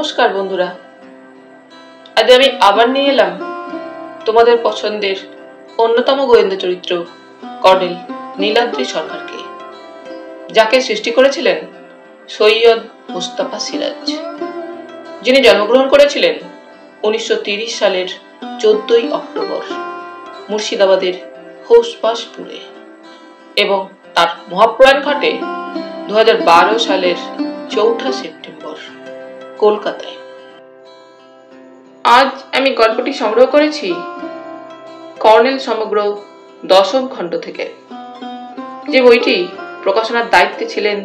নমস্কার বন্ধুরা, আজ আমি আবার নিয়ে এলাম তোমাদের পছন্দের অন্যতম গোয়েন্দা চরিত্র কর্নেল নীলাদ্রি সরকারকে, যাকে সৃষ্টি করেছিলেন সৈয়দ মুস্তাফা সিরাজ, যিনি জন্মগ্রহণ করেছিলেন 1930 সালের 14ই অক্টোবর মুর্শিদাবাদের হোসবাসপুরে এবং তার মহাপ্রয়াণ ঘটে 2012 সালের 4 সেপ্টেম্বর কলকাতায়। আজ আমি গল্পটি সংগ্রহ করেছি কর্নেল সমগ্র 10ম খণ্ড থেকে, যে বইটি প্রকাশনার দায়িত্বে ছিলেন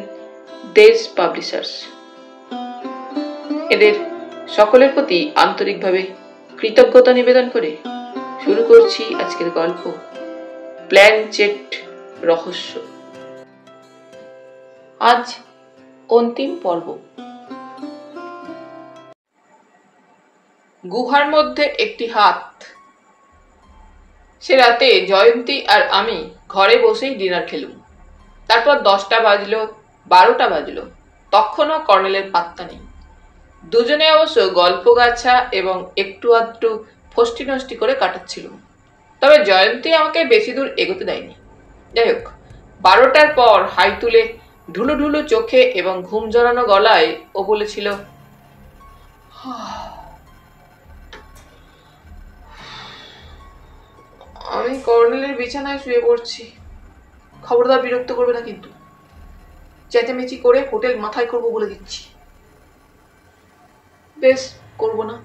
দেশ পাবলিশার্স। এদের সকলের প্রতি আন্তরিকভাবে কৃতজ্ঞতা নিবেদন করে শুরু করছি আজকের গল্প প্ল্যানচেট রহস্য। আজ অন্তিম পর্ব। গুহার মধ্যে একটি হাত। সে রাতে জয়ন্তী আর আমি ঘরে বসেই ডিনার খেলুম। তারপর 10টা বাজলো, 12টা বাজলো, তখনও কর্নেলের পাত্তা নেই। দুজনে অবশ্য গল্প গাছা এবং একটু আধটু ফষ্টি নষ্টি করে কাটাচ্ছিলুম। তবে জয়ন্তী আমাকে বেশি দূর এগোতে দেয়নি। যাই হোক, 12টার পর হাই তুলে ঢুলু ঢুলু চোখে এবং ঘুম জড়ানো গলায় ও বলেছিল, আমি কর্নেলের বিছানায় শুয়ে পড়ছি। খবরদার বিরক্ত করবে না কিন্তু। চেঁচামেচি করে হোটেল মাথায় করবো বলে দিচ্ছি। বেশ, করবো না,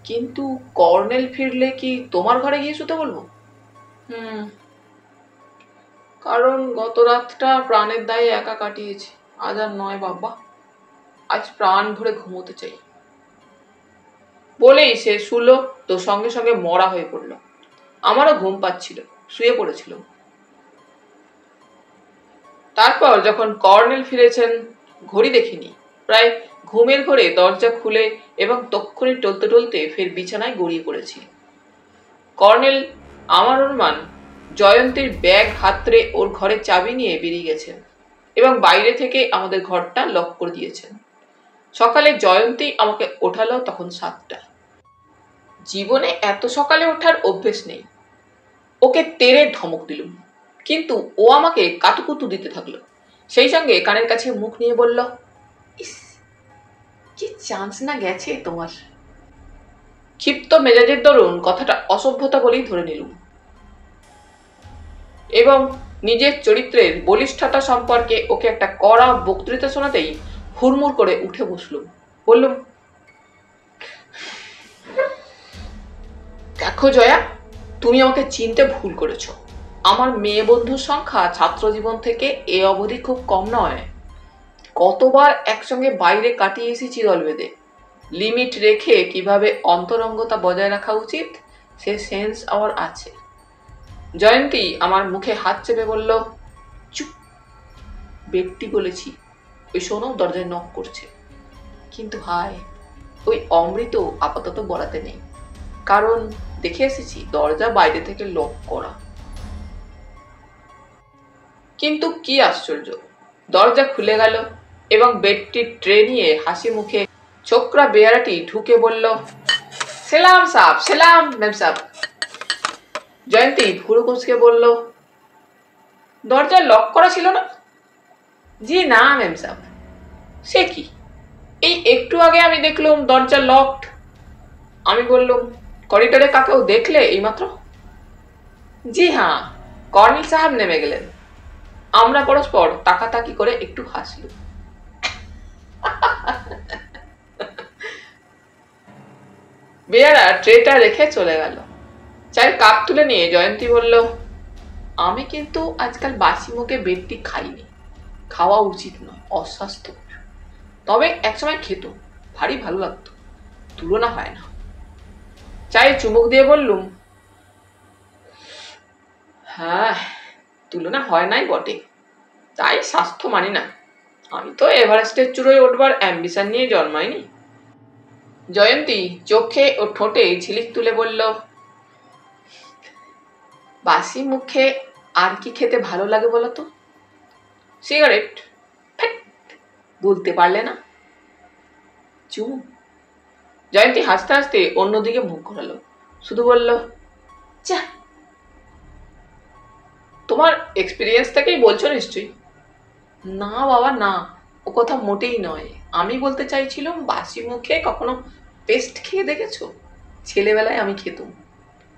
কিন্তু কর্নেল ফিরলে কি তোমার ঘরে গিয়ে শুতে বলবো? কারণ গত রাতটা প্রাণের দায়ে একা কাটিয়েছি। আজ আর নয় বাবা, আজ প্রাণ ভরে ঘুমোতে চাই। বলেই সে শুলো তো সঙ্গে সঙ্গে মরা হয়ে পড়লো। আমারও ঘুম পাচ্ছিল, শুয়ে পড়েছিল। তারপর যখন কর্নেল ফিরেছেন, ঘড়ি দেখিনি, প্রায় ঘুমের ঘরে দরজা খুলে এবং তক্ষুনি টলতে টলতে ফের বিছানায় গড়িয়ে পড়েছি। কর্নেল, আমার অনুমান, জয়ন্তীর ব্যাগ হাতড়ে ওর ঘরে চাবি নিয়ে বেরিয়ে গেছেন এবং বাইরে থেকে আমাদের ঘরটা লক করে দিয়েছেন। সকালে জয়ন্তী আমাকে ওঠালো তখন 7টা। জীবনে এত সকালে ওঠার অভ্যেস নেই। ওকে তেড়ে ধমক দিলুম, কিন্তু ও আমাকে কাতুকুতু দিতে থাকলো। সেই সঙ্গে কানের কাছে মুখ নিয়ে বলল, ইস, কি চান্স না গেছে তোমার। ক্ষিপ্ত মেজাজের দরুন কথাটা অসভ্যতা বলেই ধরে নিলুম এবং নিজের চরিত্রের বলিষ্ঠতা সম্পর্কে ওকে একটা কড়া বক্তৃতা শোনাতেই হুড়মুড় করে উঠে বসলুম। বললুম, দেখো জয়া, তুমি আমাকে চিনতে ভুল করেছ। আমার মেয়ে বন্ধুর সংখ্যা ছাত্র জীবন থেকে এ অবধি খুব কম নয়। কতবার একসঙ্গে বাইরে কাটিয়ে এসেছি দল বেঁধে। লিমিট রেখে কিভাবে অন্তরঙ্গতা বজায় রাখা উচিত সে সেন্স আমার আছে। জয়ন্তী আমার মুখে হাত চেপে বলল, চুপ, ব্যক্তি বলেছি। ওই শোনো, দরজায় নক করছে। কিন্তু হায়, ওই অমৃত আপাতত বলাতে নেই, কারণ দেখে এসেছি দরজা বাইরে থেকে লক করা। কিন্তু কি আশ্চর্য, দরজা খুলে গেল এবং বেডটির ট্রে নিয়ে হাসি মুখে ছোকরা বেয়ারাটি ঢুকে বলল, সেলাম সাব, সেলাম ম্যাম সাব। জয়ন্তী ভুরু কুঁচকে বলল, দরজা লক করা ছিল না? জি না ম্যাম সাব। সে কি, এই একটু আগে আমি দেখলাম দরজা লকড। আমি বললাম, করিডোরে কাকেও দেখলে এইমাত্র? জি হ্যাঁ, কর্নেল সাহেব নেমে গেলেন। আমরা পরস্পর তাকাতাকি করে একটু হাসলুম। বেয়ারা ট্রেটা রেখে চলে গেল। চায়ের কাপ তুলে নিয়ে জয়ন্তী বলল, আমি কিন্তু আজকাল বাসি মুখে বেডটি খাইনি। খাওয়া উচিত নয়, অস্বাস্থ্যকর। তবে একসময় খেত, ভারী ভালো লাগতো, তুলনা হয় না। চায়ে চুমুক দিয়ে বললুম, হ্যাঁ, তুলনা হয় নাই বটে, তাই স্বাস্থ্য মানি না। আমি তো এভারেস্টের চূড়োয় উঠবার অ্যাম্বিশন নিয়ে জন্মাইনি। জয়ন্তী চোখে ও ঠোঁটে ঝিলিক তুলে বলল, বাসি মুখে আর কি খেতে ভালো লাগে বলো তো? সিগারেট? বলতে পারলে না? চুমু। জয়ন্তী হাসতে হাসতে অন্যদিকে মুখ ঘোরালো, শুধু বলল, যা। তোমার এক্সপিরিয়েন্স থেকেই বলছো নিশ্চয়ই? না বাবা না, ও কথা মোটেই নয়। আমি বলতে চাইছিলাম, বাসি মুখে কখনো পেস্ট খেয়ে দেখেছো? ছেলেবেলায় আমি খেতুম।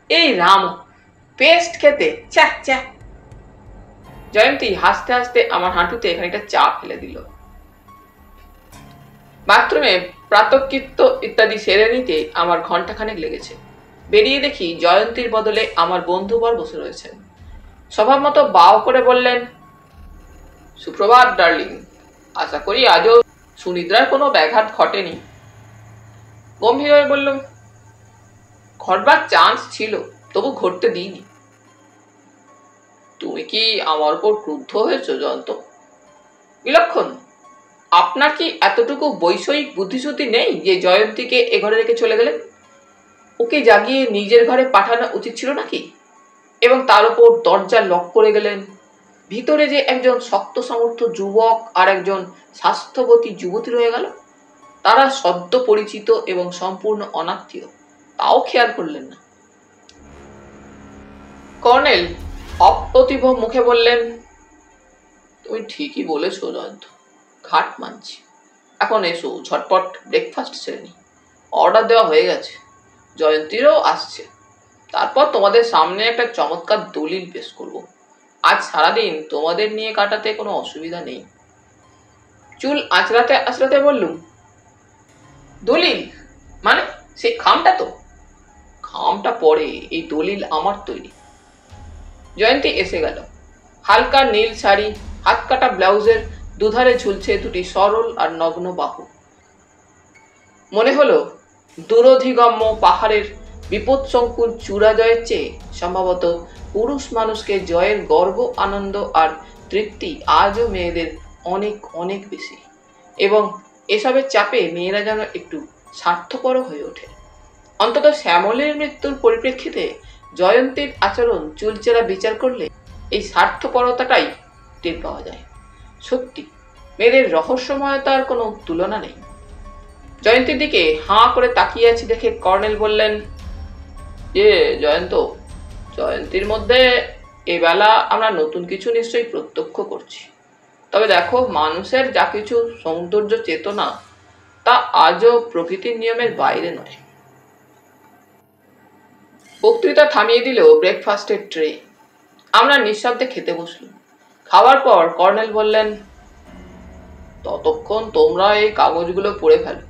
এই রাম, পেস্ট খেতে? চা চা। জয়ন্তী হাসতে হাসতে আমার হাঁটুতে খানিকটা চা ফেলে দিল। বাথরুমে প্রাতঃকৃত্য ইত্যাদি সেরে নিতে আমার ঘন্টাখানেক লেগেছে। বেরিয়ে দেখি জয়ন্তীর বদলে আমার বন্ধুবর বসে রয়েছেন। স্বভাব মতো বাও করে বললেন, সুপ্রভাত ডার্লিং, আশা করি আজও সুনিদ্রার কোনো ব্যাঘাত ঘটেনি। গম্ভীর হয়ে বললাম, ঘটবার চান্স ছিল, তবু ঘটতে দিইনি। তুমি কি আমার উপর ক্রুদ্ধ হয়েছ জয়ন্ত? বিলক্ষণ। আপনার কি এতটুকু বৈষয়িক বুদ্ধিশুদ্ধি নেই যে জয়ন্তীকে এ ঘরে রেখে চলে গেলেন? ওকে জাগিয়ে নিজের ঘরে পাঠানো উচিত ছিল নাকি? এবং তার উপর দরজা লক করে গেলেন। ভিতরে যে একজন শক্ত সমর্থ যুবক আর একজন স্বাস্থ্যবতী যুবতী রয়ে গেল, তারা সদ্য পরিচিত এবং সম্পূর্ণ অনাত্মীয়, তাও খেয়াল করলেন না। কর্নেল অপ্রতিভ মুখে বললেন, তুমি ঠিকই বলেছ জয়ন্ত, ঘাট মানছি। এখন এসো, ঝটপট ব্রেকফাস্ট সেরে নি। অর্ডার দেওয়া হয়ে গেছে, জয়ন্তীরও আসছে। তারপর তোমাদের সামনে একটা চমৎকার দলিল পেশ করব। আজ সারাদিন তোমাদের নিয়ে কাটাতে কোনো অসুবিধা নেই। চুল আঁচড়াতে আঁচড়াতে বললুম, দলিল মানে সেই খামটা তো? খামটা পরে, এই দলিল আমার তৈরি। জয়ন্তী এসে গেল। হালকা নীল শাড়ি, হাত কাটা ব্লাউজের দুধারে ঝুলছে দুটি সরল আর নগ্ন বাহু। মনে হলো দূরধিগম্য পাহাড়ের বিপদসংকুল চূড়া জয়ের চেয়ে সম্ভবত পুরুষ মানুষকে জয়ের গর্ব, আনন্দ আর তৃপ্তি আজও মেয়েদের অনেক অনেক বেশি, এবং এসবের চাপে মেয়েরা যেন একটু স্বার্থপর হয়ে ওঠে। অন্তত শ্যামলের মৃত্যুর পরিপ্রেক্ষিতে জয়ন্তীর আচরণ চুলচেরা বিচার করলে এই স্বার্থপরতাটাই টের পাওয়া যায়। সত্যি, মেয়েদের রহস্যময়তার কোনো তুলনা নেই। জয়ন্তীর দিকে হাঁ করে তাকিয়ে আছি দেখে কর্নেল বললেন, জয়ন্ত, জয়ন্তীর মধ্যে এবেলা আমরা নতুন কিছু নিশ্চয়ই প্রত্যক্ষ করছি। তবে দেখো, মানুষের যা কিছু সৌন্দর্য চেতনা, তা আজও প্রকৃতির নিয়মের বাইরে নয়। বক্তৃতা থামিয়ে দিল ব্রেকফাস্টের ট্রে। আমরা নিঃশব্দে খেতে বসলাম। খাওয়ার পর কর্নেল বললেন, ততক্ষণ তোমরা এই কাগজগুলো পড়ে ফেলো,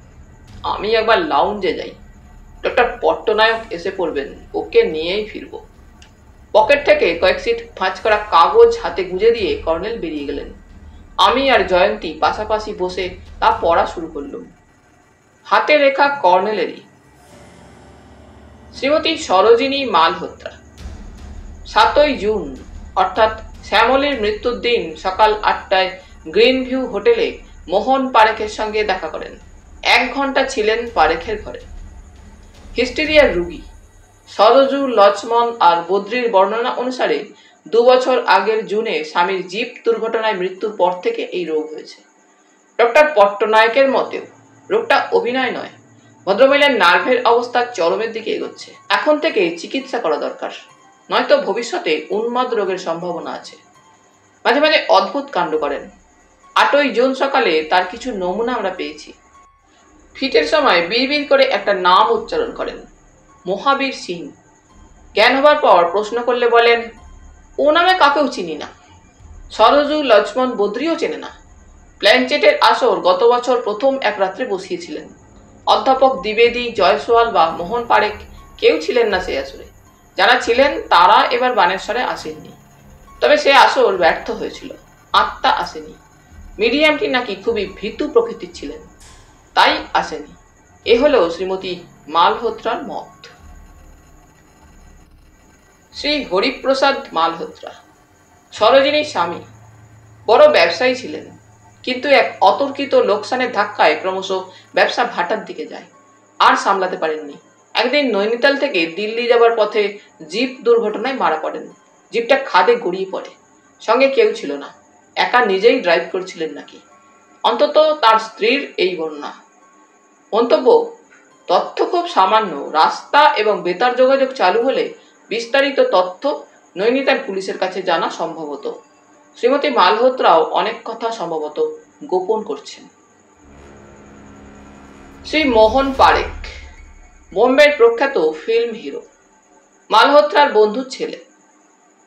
আমি একবার লাউঞ্জে যাই। ডক্টর পট্টনায়ক এসে পড়বেন, ওকে নিয়েই ফিরবো। পকেট থেকে কয়েক সিট ভাঁজ করা কাগজ হাতে গুঁজে দিয়ে কর্নেল বেরিয়ে গেলেন। আমি আর জয়ন্তী পাশাপাশি বসে তা পড়া শুরু করলাম। হাতে লেখা কর্নেলেরই। শ্রীমতী সরোজিনী মালহোত্রা, 7ই জুন অর্থাৎ শ্যামলীর মৃত্যুর দিন সকাল 8টায় গ্রিন ভিউ হোটেলে মোহন পারেখের সঙ্গে দেখা করেন। 1 ঘন্টা ছিলেন পারেখের ঘরে। হিস্টেরিয়ার রুগী। সরজু, লক্ষ্মণ আর বদ্রির বর্ণনা অনুসারে 2 বছর আগের জুনে স্বামীর জিপ দুর্ঘটনায় মৃত্যুর পর থেকে এই রোগ হয়েছে। ডক্টর পট্টনায়কের মতেও রোগটা অভিনয় নয়, ভদ্রমহিলার নার্ভের অবস্থা চরমের দিকে এগোচ্ছে। এখন থেকে চিকিৎসা করা দরকার, নয়তো ভবিষ্যতে উন্মাদ রোগের সম্ভাবনা আছে। মাঝে মাঝে অদ্ভুত কাণ্ড করেন। 8ই জুন সকালে তার কিছু নমুনা আমরা পেয়েছি। ফিটের সময় বিড়বিড় করে একটা নাম উচ্চারণ করেন, মহাবীর সিং। জ্ঞান হবার পর প্রশ্ন করলে বলেন, ও নামে কাকেও চিনি না। সরজু, লক্ষ্মণ, বদ্রিও চেনে না। প্ল্যানচেটের আসর গত বছর প্রথম এক রাত্রে বসিয়েছিলেন। অধ্যাপক দ্বিবেদী, জয়সওয়াল বা মোহন পারেখ কেউ ছিলেন না সেই আসরে। যারা ছিলেন তারা এবার বানেশ্বরে আসেননি। তবে সে আসর ব্যর্থ হয়েছিল, আত্মা আসেনি। মিডিয়ামটি নাকি খুবই ভীতু প্রকৃতির ছিলেন, তাই আসেনি। এ হলো শ্রীমতী মালহোত্রার মত। শ্রী হরিপ্রসাদ মালহোত্রা, সরোজিনীর স্বামী, বড় ব্যবসায়ী ছিলেন, কিন্তু এক অতর্কিত লোকসানের ধাক্কায় ক্রমশ ব্যবসা ভাটার দিকে যায়। আর সামলাতে পারেননি। একদিন নৈনিতাল থেকে দিল্লি যাবার পথে জিপ দুর্ঘটনায় মারা পড়েন। জিপটা খাদে গড়িয়ে পড়ে। সঙ্গে কেউ ছিল না, একা নিজেই ড্রাইভ করছিলেন নাকি। অন্তত তার স্ত্রীর এই বর্ণনা। মন্তব্য: তথ্য খুব সামান্য। রাস্তা এবং বেতার যোগাযোগ চালু হলে বিস্তারিত তথ্য নৈনিতাল পুলিশের কাছে জানা সম্ভবত। শ্রীমতী মালহোত্রাও অনেক কথা সম্ভবত গোপন করছেন। শ্রী মোহন পারেখ, বোম্বের প্রখ্যাত ফিল্ম হিরো, মালহোত্রার বন্ধুর ছেলে।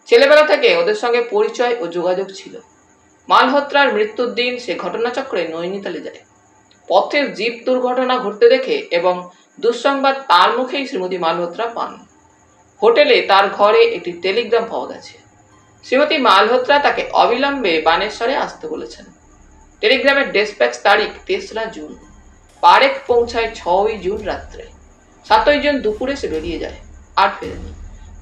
ছেলেবেলা থেকে ওদের সঙ্গে পরিচয় ও যোগাযোগ ছিল। মালহোত্রার মৃত্যুর দিন সে ঘটনাচক্রে নৈনিতালে যায়। পথে জিপ দুর্ঘটনা ঘটতে দেখে এবং দুঃসংবাদ তার মুখেই শ্রীমতী মালহোত্রা পান। হোটেলে তার ঘরে একটি টেলিগ্রাম পাওয়া গেছে। শ্রীমতী মালহোত্রা তাকে অবিলম্বে বানেশ্বরে আসতে বলেছেন। টেলিগ্রামের ডেসপ্যাচ তারিখ 3রা জুন। পারেখ পৌঁছায় 6ই জুন রাত্রে। 7ই জুন দুপুরে সে বেরিয়ে যায়, আর ফেরেনি।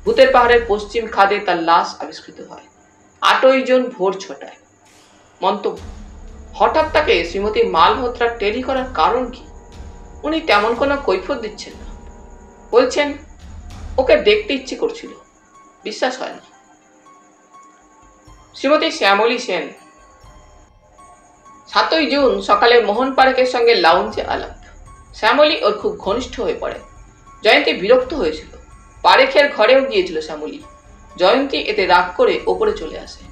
ভূতের পাহাড়ের পশ্চিম খাদে তার লাশ আবিষ্কৃত হয় 8ই জুন ভোর 6টায়। মন্তব্য: হঠাৎ তাকে শ্রীমতী মালহোত্রা টেলি করার কারণ কি? উনি তেমন কোনো কৈফিয়ত দিচ্ছেন না। বলছেন ওকে দেখতে ইচ্ছে করছিল। বিশ্বাস হয় না। শ্রীমতী শ্যামলী সেন, 7ই জুন সকালে মোহন পারেখের সঙ্গে লাউঞ্জে আলাপ। শ্যামলী ওর খুব ঘনিষ্ঠ হয়ে পড়ে। জয়ন্তী বিরক্ত হয়েছিল। পারেখের ঘরেও গিয়েছিল শ্যামলী। জয়ন্তী এতে রাগ করে ওপরে চলে আসে।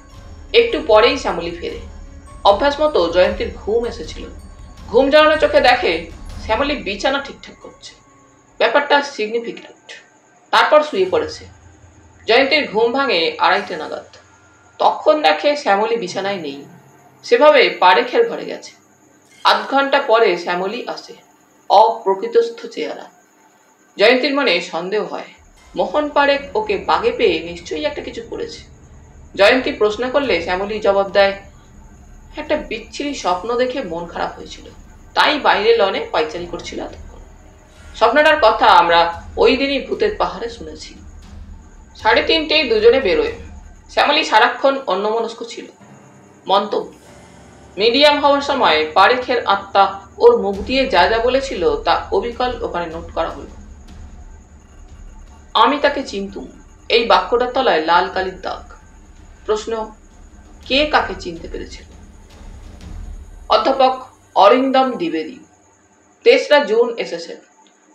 একটু পরেই শ্যামলী ফেরে। অভ্যাস মতো জয়ন্তীর ঘুম এসেছিল। ঘুম জড়ানো চোখে দেখে শ্যামলী বিছানা ঠিকঠাক করছে। ব্যাপারটা সিগনিফিক্যান্ট। তারপর শুয়ে পড়েছে। জয়ন্তীর ঘুম ভাঙে 2:30 নাগাদ। তখন দেখে শ্যামলী বিছানায় নেই। সেভাবে পারেখের ঘরে গেছে। আধ ঘন্টা পরে শ্যামলী আসে, অপ্রকৃতস্থ চেহারা। জয়ন্তীর মনে সন্দেহ হয়, মোহন পারেখ ওকে বাগে পেয়ে নিশ্চয়ই একটা কিছু করেছে। জয়ন্তী প্রশ্ন করলে শ্যামলী জবাব দেয়, একটা বিচ্ছিরি স্বপ্ন দেখে মন খারাপ হয়েছিল, তাই বাইরে লনে পাইচারি করছিল এতক্ষণ। স্বপ্নটার কথা আমরা ওই দিনই ভূতের পাহাড়ে শুনেছি। 3:30 দুজনে বেরোয়। শ্যামলী সারাক্ষণ অন্যমনস্ক ছিল। মন্তব্য: মিডিয়াম হওয়ার সময় পারেখের আত্মা ওর মুখ দিয়ে যা যা বলেছিল তা অবিকল ওখানে নোট করা হলো। আমি তাকে চিনতুম, এই বাক্যটার তলায় লাল কালির দাগ। প্রশ্ন: কে কাকে চিনতে পেরেছিল? অধ্যাপক অরিন্দম দ্বিবেদী, 3রা জুন এসেছেন।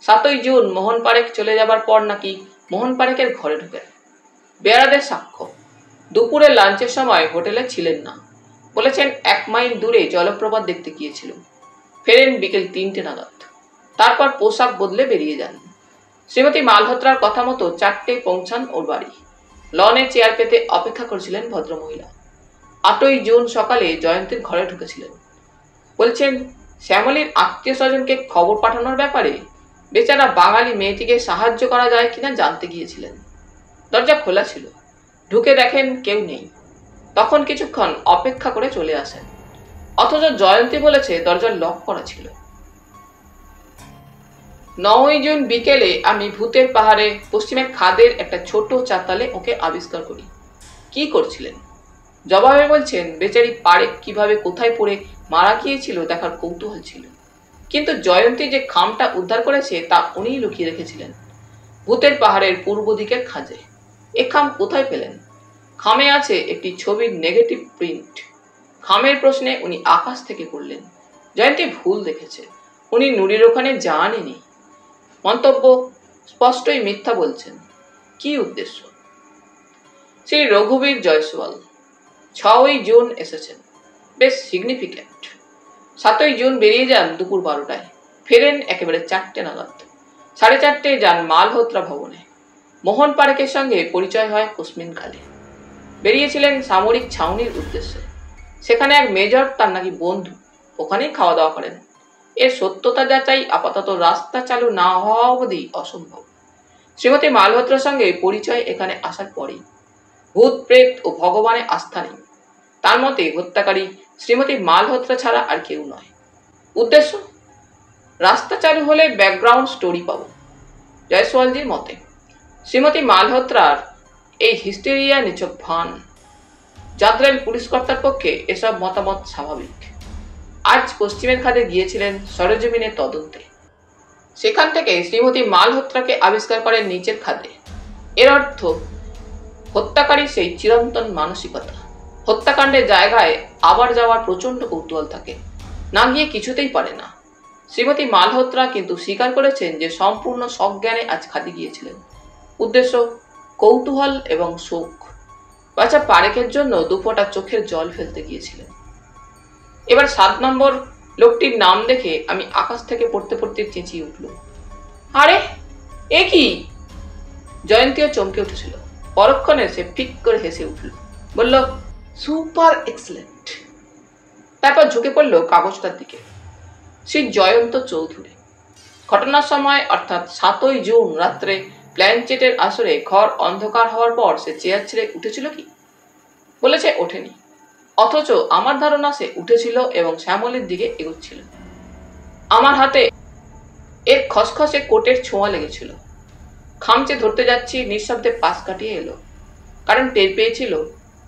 7ই জুন মোহন পারেখ চলে যাবার পর নাকি মোহন পারেখের ঘরে ঢুকেন। বেয়ারাদের সাক্ষ্য, দুপুরে লাঞ্চের সময় হোটেলে ছিলেন না। বলেছেন 1 মাইল দূরে জলপ্রপাত দেখতে গিয়েছিল। ফেরেন বিকেল 3টে নাগাদ। তারপর পোশাক বদলে বেরিয়ে যান। শ্রীমতী মালহোত্রার কথা মতো 4টে পৌঁছান ওর বাড়ি। লনে চেয়ার পেতে অপেক্ষা করছিলেন ভদ্রমহিলা। 8ই জুন সকালে জয়ন্তীর ঘরে ঢুকেছিলেন। বলছেন শ্যামলীর আত্মীয় স্বজনকে খবর পাঠানোর ব্যাপারে বেচারা বাঙালি মেয়েটিকে সাহায্য করা যায় কিনা জানতে গিয়েছিলেন। দরজা খোলা ছিল। ঢুকে দেখেন কেউ নেই। তখন কিছুক্ষণ অপেক্ষা করে চলে আসেন। অথচ জয়ন্তী বলেছে দরজা লক করা ছিল। 9ই জুন বিকেলে আমি ভূতের পাহাড়ে পশ্চিমের খাদের একটা ছোট চাতালে ওকে আবিষ্কার করি। কি করছিলেন? জবাবে বলছেন বেচারি পারেখ কিভাবে কোথায় পড়ে মারা গিয়েছিল দেখার কৌতূহল ছিল। কিন্তু জয়ন্তী যে খামটা উদ্ধার করেছে তা উনিই লুকিয়ে রেখেছিলেন ভূতের পাহাড়ের পূর্ব দিকের খাঁজে। এ খাম কোথায় পেলেন? খামে আছে একটি ছবির নেগেটিভ প্রিন্ট। খামের প্রশ্নে উনি আকাশ থেকে করলেন। জয়ন্তী ভুল দেখেছে। উনি নুরির ওখানে যাননি। মন্তব্য: স্পষ্টই মিথ্যা বলছেন। কি উদ্দেশ্য? শ্রী রঘুবীর জয়সওয়াল, 6ই জুন এসেছেন। বেশ সিগনিফিক্যান্ট। 7ই জুন বেরিয়ে যান দুপুর 12টায়। ফেরেন একেবারে 4টে নাগাদ। 4:30 যান মালহোত্রা ভবনে। মোহন পারেখের সঙ্গে পরিচয় হয় কোসমিন কালে। বেরিয়েছিলেন সামরিক ছাউনির উদ্দেশ্যে। সেখানে এক মেজর তার নাকি বন্ধু, ওখানেই খাওয়া দাওয়া করেন। এর সত্যতা যাচাই আপাতত রাস্তা চালু না হওয়া অবধি অসম্ভব। শ্রীমতী মালহোত্রার সঙ্গে পরিচয় এখানে আসার পরেই। ভূত প্রেত ও ভগবানে আস্থা নেই। তার মতে হত্যাকারী শ্রীমতী মালহোত্রা ছাড়া আর কেউ নয়। উদ্দেশ্য? রাস্তা চালু হলে ব্যাকগ্রাউন্ড স্টোরি পাব। জয়সওয়ালজির মতে শ্রীমতী মালহোত্রার এই হিস্টেরিয়া নিছক ভান। জাদ্রাইল পুলিশ কর্তার পক্ষে এসব মতামত স্বাভাবিক। আজ পশ্চিমের খাদে গিয়েছিলেন সরেজমিনের তদন্তে। সেখান থেকে শ্রীমতী মালহোত্রাকে আবিষ্কার করেন নিচের খাদে। এর অর্থ হত্যাকারী সেই চিরন্তন মানসিকতা। হত্যাকাণ্ডের জায়গায় আবার যাওয়ার প্রচন্ড কৌতূহল থাকে। না গিয়ে কিছুতেই পারে না। শ্রীমতী মালহোত্রা কিন্তু স্বীকার করেছেন যে সম্পূর্ণ সজ্ঞানে আজ খাদি গিয়েছিলেন। উদ্দেশ্য কৌতূহল এবং শোক। বাচ্চা পারেখের জন্য দুফোঁটা চোখের জল ফেলতে গিয়েছিলেন। এবার 7 নম্বর লোকটির নাম দেখে আমি আকাশ থেকে পড়তে পড়তে চেঁচিয়ে উঠল, আরে এ কি? জয়ন্তীও চমকে উঠেছিল। পরক্ষণে সে ফিক করে হেসে উঠল, বলল, সুপার এক্সেলেন্ট। তারপর ঝুঁকে পড়ল কাগজটার দিকে। শ্রী জয়ন্ত চৌধুরী। ঘটনার সময় অর্থাৎ 7ই জুন রাত্রে প্ল্যানচেটের আসরে ঘর অন্ধকার হওয়ার পর সে চেয়ার ছেড়ে উঠেছিল কি? বলেছে ওঠেনি, অথচ আমার ধারণা সে উঠেছিল এবং শ্যামলীর দিকে এগোচ্ছিল। আমার হাতে এর খসখসে কোটের ছোঁয়া লেগেছিল। খামচে ধরতে যাচ্ছি, নিঃশব্দে পাশ কাটিয়ে এলো, কারণ টের পেয়েছিল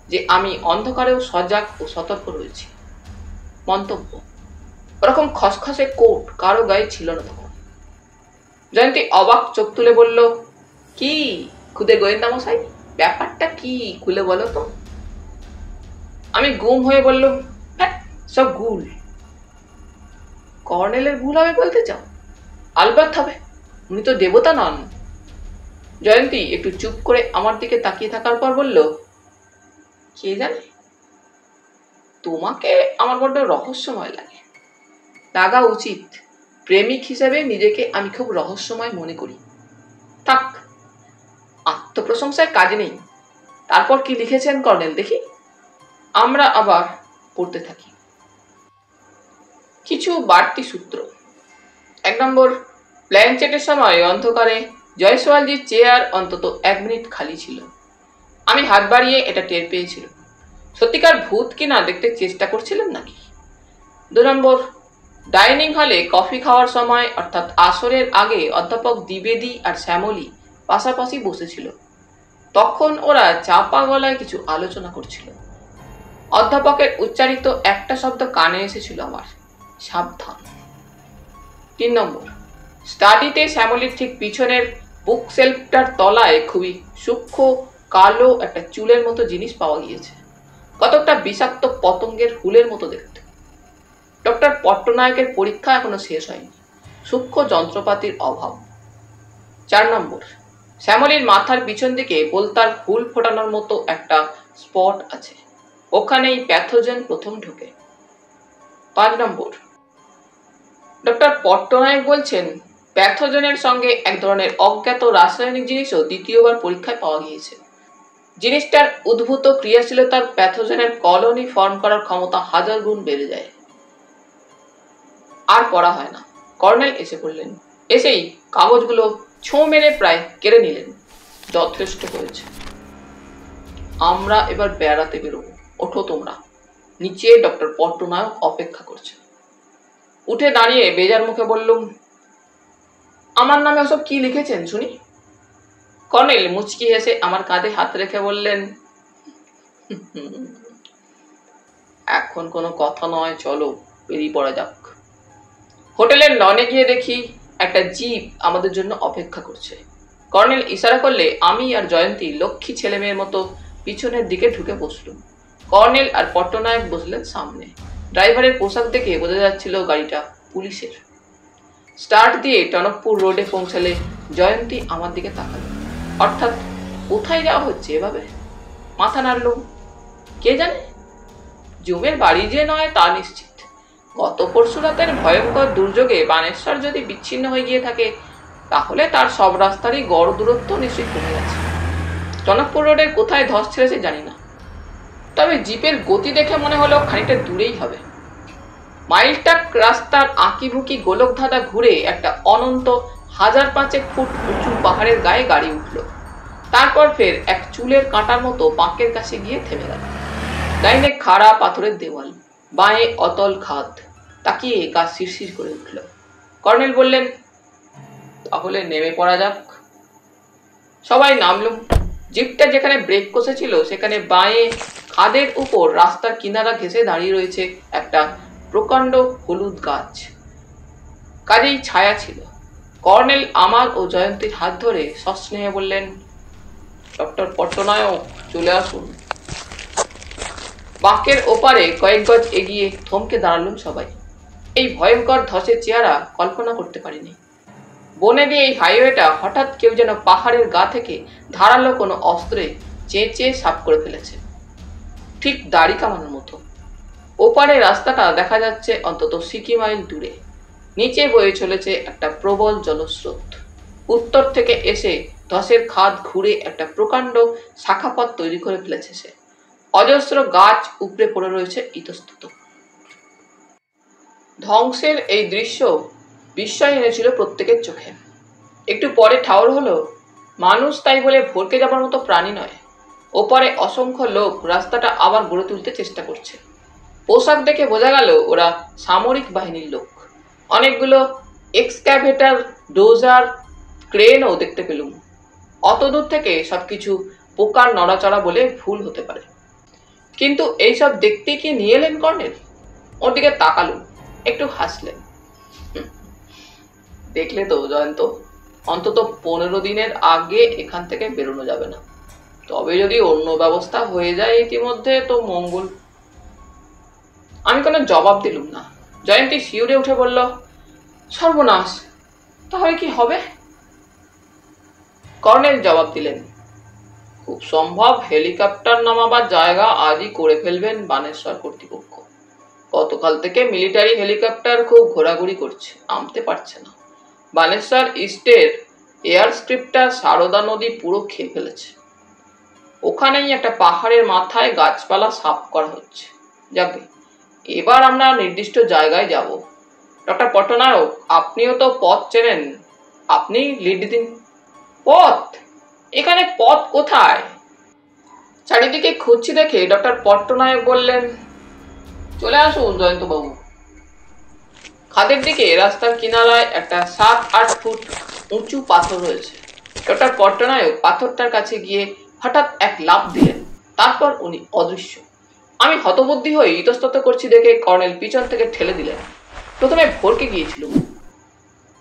যে আমি অন্ধকারেও সজাগ ও সতর্ক রয়েছি। মন্তব্য, ওরকম খসখসে কোট কারো গায়ে ছিল না তখন। জয়ন্তী অবাক চোখ তুলে বলল, কি খুদে গোয়েন্দা মশাই, ব্যাপারটা কি খুলে বলো তো? আমি গুম হয়ে বললাম, হ্যাঁ সব গুল। কর্নেলের ভুল হবে বলতে চাও? আলবাত হবে, উনি তো দেবতা নন। জয়ন্তী একটু চুপ করে আমার দিকে তাকিয়ে থাকার পর বলল, কে জানে, তোমাকে আমার বড্ড রহস্যময় লাগে। লাগা উচিত, প্রেমিক হিসেবে নিজেকে আমি খুব রহস্যময় মনে করি। থাক, আত্মপ্রশংসায় কাজ নেই। তারপর কি লিখেছেন কর্নেল দেখি? আমরা আবার পড়তে থাকি। কিছু বাড়তি সূত্র। 1 নম্বর, প্ল্যানচেটের সময় অন্ধকারে জয়সওয়ালজির চেয়ার অন্তত 1 মিনিট খালি ছিল। আমি হাত বাড়িয়ে এটা টের পেয়েছিল। সত্যিকার ভূত কিনা দেখতে চেষ্টা করছিলেন নাকি? 2 নম্বর, ডাইনিং হলে কফি খাওয়ার সময় অর্থাৎ আসরের আগে অধ্যাপক দ্বিবেদী আর শ্যামলী পাশাপাশি বসেছিল। তখন ওরা চাপা গলায় কিছু আলোচনা করছিল। অধ্যাপকের উচ্চারিত একটা শব্দ কানে এসেছিল আমার, সাবধান। 3 নম্বর, স্টাডিতে শ্যামলীর ঠিক পিছনের বুক সেলফটার তলায় খুবই সূক্ষ্ম কালো একটা চুলের মতো জিনিস পাওয়া গিয়েছে, কতকটা বিষাক্ত পতঙ্গের হুলের মতো দেখতে। ডক্টর পট্টনায়কের পরীক্ষা এখনো শেষ হয়নি, সূক্ষ্ম যন্ত্রপাতির অভাব। 4 নম্বর, শ্যামলীর মাথার পিছন দিকে বলতার হুল ফোটানোর মতো একটা স্পট আছে, ওখানেই প্যাথোজেন প্রথম ঢোকে। 5 নম্বর, ডক্টর পট্টনায়ক বলছেন প্যাথোজেনের সঙ্গে এক ধরনের অজ্ঞাত রাসায়নিক জিনিসও দ্বিতীয়বার পরীক্ষায় পাওয়া গিয়েছে। জিনিসটার উদ্ভূত ক্রিয়াশীলতার প্যাথোজেনের কলোনি ফর্ম করার ক্ষমতা 1000 গুণ বেড়ে যায়। আর পড়া হয় না। কর্নেল এসে পড়লেন। এসেই কাগজগুলো ছোঁ মেরে প্রায় কেড়ে নিলেন। যথেষ্ট হয়েছে, আমরা এবার বেড়াতে বেরোবো, ওঠো তোমরা। নিচে ডক্টর পট্টনায়ক অপেক্ষা করছে। উঠে দাঁড়িয়ে বেজার মুখে বললুম, আমার নামে ওসব কি লিখেছেন শুনি? কর্নেল মুচকি হেসে আমার কাঁধে হাত রেখে বললেন, এখন কোনো কথা নয়, চলো বেরিয়ে পড়া যাক। হোটেলের লনে গিয়ে দেখি একটা জিপ আমাদের জন্য অপেক্ষা করছে। কর্নেল ইশারা করলে আমি আর জয়ন্তী লক্ষ্মী ছেলে মেয়ের মতো পিছনের দিকে ঢুকে বসলুম। কর্নেল আর পট্টনায়ক বসলেন সামনে। ড্রাইভারের পোশাক দেখে বোঝা যাচ্ছিল গাড়িটা পুলিশের। স্টার্ট দিয়ে টনকপুর রোডে পৌঁছালে জয়ন্তী আমার দিকে তাকালো। অর্থাৎ কোথায় যাওয়া হচ্ছে এভাবে? মাথা নাড়লুম। কে জানে, জমের বাড়ি যে নয় তা নিশ্চিত। গত পরশু রাতের ভয়ঙ্কর দুর্যোগে বানেশ্বর যদি বিচ্ছিন্ন হয়ে গিয়ে থাকে, তাহলে তার সব রাস্তারই গড় দূরত্ব নিশ্চয়ই কমে গেছে। টনকপুর রোডের কোথায় ধস ছেড়েছে জানি না, তবে জিপের গতি দেখে মনে হলো খানিকটা দূরেই হবে। মাইলটাক রাস্তার আঁকিবুকি গোলক ধাঁধা ঘুরে একটা অনন্ত 1000-5 ফুট উঁচু পাহাড়ের গায়ে গাড়ি উঠল। তারপর ফের এক চুলের কাঁটার মতো বাঁকের কাছে গিয়ে থেমে গেল। ডাইনে খাড়া পাথরের দেওয়াল, বাঁয়ে অতল খাদ। তাকিয়ে গা শিরশির করে উঠল। কর্নেল বললেন, তাহলে নেমে পড়া যাক। সবাই নামলুম। জিপটা যেখানে ব্রেক কষেছিল সেখানে বাঁয়ে খাদের উপর রাস্তার কিনারা ঘেঁষে দাঁড়িয়ে রয়েছে একটা প্রকাণ্ড হলুদ গাছ। কাজেই ছায়া ছিল। কর্নেল আমার ও জয়ন্তীর হাত ধরে সস্নেহে বললেন, ডক্টর পট্টনায়ক চলে আসুন। বাঁকের ওপারে কয়েক গজ এগিয়ে থমকে দাঁড়ালুম সবাই। এই ভয়ঙ্কর ধসের চেহারা কল্পনা করতে পারিনি। বনেদি এই হাইওয়েটা হঠাৎ কেউ যেন পাহাড়ের গা থেকে ধারালো কোনো অস্ত্রে চেঁচে সাফ করে ফেলেছে, ঠিক দাড়ি কামানোর মতো। ওপারে রাস্তাটা দেখা যাচ্ছে অন্তত 60 মাইল দূরে। নিচে বয়ে চলেছে একটা প্রবল জলস্রোত। উত্তর থেকে এসে ধসের খাদ ঘুরে একটা প্রকাণ্ড শাখাপথ তৈরি করে ফেলেছে সে। অজস্র গাছ উপড়ে পড়ে রয়েছে ইতস্তত। ধ্বংসের এই দৃশ্য বিস্ময় এনেছিল প্রত্যেকের চোখে। একটু পরে ঠাউর হলো, মানুষ তাই বলে ভরকে যাবার মতো প্রাণী নয়। ওপারে অসংখ্য লোক রাস্তাটা আবার গড়ে তুলতে চেষ্টা করছে। পোশাক দেখে বোঝা গেল ওরা সামরিক বাহিনীর লোক। অনেকগুলো এক্সক্যাভেটার, ডোজার, ক্রেনও দেখতে পেলুম। অত দূর থেকে সবকিছু পোকার নড়াচড়া বলে ভুল হতে পারে। কিন্তু এইসব দেখতে কি নিয়ে এলেন কর্নেল? ওর দিকে তাকালুম, একটু হাসলেন। দেখলে তো জয়ন্ত, অন্তত 15 দিনের আগে এখান থেকে বেরোনো যাবে না। তবে যদি অন্য ব্যবস্থা হয়ে যায় ইতিমধ্যে তো মঙ্গল। আমি কোনো জবাব দিলুম না। জয়ন্তী শিউরে উঠে বলল, সর্বনাশ, তাহলে কি হবে? কর্নেল জবাব দিলেন, খুব সম্ভব হেলিকপ্টার নামাবার জায়গা আজই করে ফেলবেন বানেশ্বর কর্তৃপক্ষ। গতকাল থেকে মিলিটারি হেলিকপ্টার খুব ঘোরাঘুরি করছে, নামতে পারছে না। বানেশ্বর ইস্টের এয়ার স্ট্রিপটা সারদা নদী পুরো খেয়ে ফেলেছে। ওখানেই একটা পাহাড়ের মাথায় গাছপালা সাফ করা হচ্ছে। যাবে, এবার আমরা নির্দিষ্ট জায়গায় যাব। ডক্টর পট্টনায়ক, আপনিও তো পথ চেনেন, আপনি লিড দিন। পথ? এখানে পথ কোথায়? চারিদিকে খুঁজছি দেখে ডক্টর পট্টনায়ক বললেন, চলে আসুন জয়ন্তবাবু। খাদের দিকে রাস্তার কিনারায় একটা 7-8 ফুট উঁচু পাথর রয়েছে। ডক্টর পট্টনায়ক পাথরটার কাছে গিয়ে হঠাৎ এক লাফ দিলেন। তারপর উনি অদৃশ্য। আমি হতবুদ্ধি হয়ে ইতস্তত করছি দেখে কর্নেল পিছন থেকে ঠেলে দিলেন। প্রথমে ভরকে গিয়েছিল,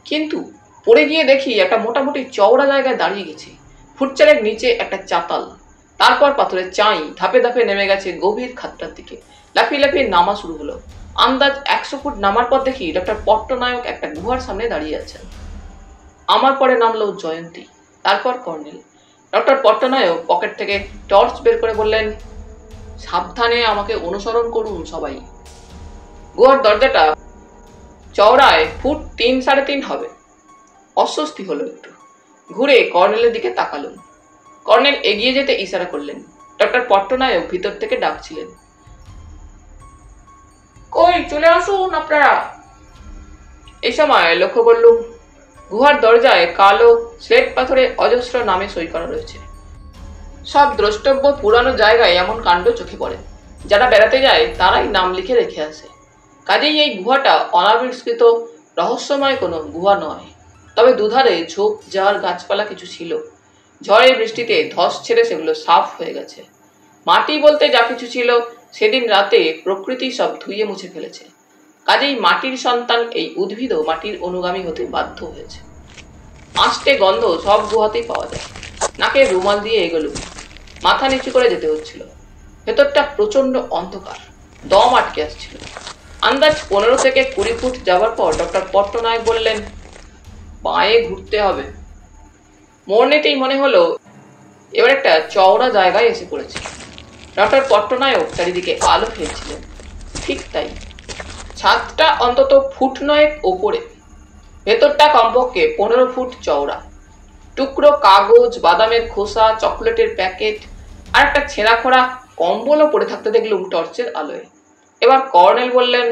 কিন্তু পড়ে গিয়ে দেখি একটা মোটামুটি চওড়া জায়গায় দাঁড়িয়ে গেছি। ফুটচালের নিচে একটা চাতাল, তারপর পাথরের চাই ধাপে ধাপে নেমে গেছে গভীর খাতটার দিকে। লাফিয়ে লাফিয়ে নামা শুরু হলো। আন্দাজ 100 ফুট নামার পর দেখি ডক্টর পট্টনায়ক একটা গুহার সামনে দাঁড়িয়ে আছেন। আমার পরে নামলো জয়ন্তী, তারপর কর্নেল। ডক্টর পট্টনায়ক পকেট থেকে টর্চ বের করে বললেন, সাবধানে আমাকে অনুসরণ করুন সবাই। গুহার দরজাটা চওড়ায় ফুট 3-3.5 হবে। অস্বস্তি হলো একটু। ঘুরে কর্নেলের দিকে তাকালুম। কর্নেল এগিয়ে যেতে ইশারা করলেন। ডক্টর পট্টনায়ক ভিতর থেকে ডাকছিলেন, কই চলে আসুন আপনারা। এই সময় লক্ষ্য করলুম গুহার দরজায় কালো স্লেট পাথরে অজস্র নামে সই করা রয়েছে। সব দ্রষ্টব্য পুরানো জায়গায় এমন কাণ্ড চোখে পড়ে। যারা বেড়াতে যায় তারাই নাম লিখে রেখে আসে। কাজেই এই গুহাটা অনাবিষ্কৃত রহস্যময় কোনো গুহা নয়। তবে দুধারে ঝোপ ঝাড় গাছপালা কিছু ছিল। ঝড়ে বৃষ্টিতে ধস ছেড়ে সেগুলো সাফ হয়ে গেছে। মাটি বলতে যা কিছু ছিল সেদিন রাতে প্রকৃতি সব ধুয়ে মুছে ফেলেছে। কাজেই মাটির সন্তান এই উদ্ভিদও মাটির অনুগামী হতে বাধ্য হয়েছে। আষ্টে গন্ধ সব গুহাতেই পাওয়া যায়। নাকে রুমাল দিয়ে এগোলুম। মাথা নিচু করে যেতে হচ্ছিল। ভেতরটা প্রচন্ড অন্ধকার, দম আটকে আসছিল। আন্দাজ 15 থেকে 20 ফুট যাওয়ার পর ডক্টর পট্টনায়ক বললেন, বাঁয়ে ঘুরতে হবে। মোড় নিতেই মনে হলো এবার একটা চওড়া জায়গায় এসে পড়েছে। ডক্টর পট্টনায়ক চারিদিকে আলো ফেলছিলেন। ঠিক তাই, ছাদটা অন্তত ফুট 9 ওপরে। ভেতরটা কমপক্ষে 15 ফুট চওড়া। টুকরো কাগজ, বাদামের খোসা, চকলেটের প্যাকেট আর একটা ছেঁড়া খোড়া কম্বলও পড়ে থাকতে দেখলুম টর্চের আলোয়। এবার কর্নেল বললেন,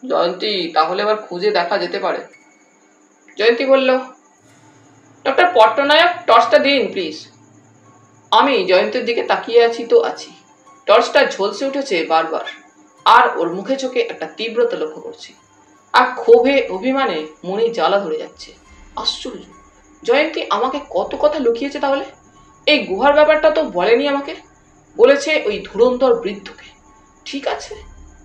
জয়ন্তী, তাহলে এবার খুঁজে দেখা যেতে পারে। জয়ন্তী বলল, ডক্টর পট্টনায়ক, টর্চটা দিন প্লিজ। আমি জয়ন্তীর দিকে তাকিয়ে আছি তো আছি। টর্চটা ঝলসে উঠেছে বারবার, আর ওর মুখে চোখে একটা তীব্রতা লক্ষ্য করছি। আর ক্ষোভে অভিমানে মনে জ্বালা ধরে যাচ্ছে। আশ্চর্য, জয়ন্তী আমাকে কত কথা লুকিয়েছে তাহলে। এই গুহার ব্যাপারটা তো বলেনি আমাকে, বলেছে ওই ধুরন্ধর বৃদ্ধকে। ঠিক আছে,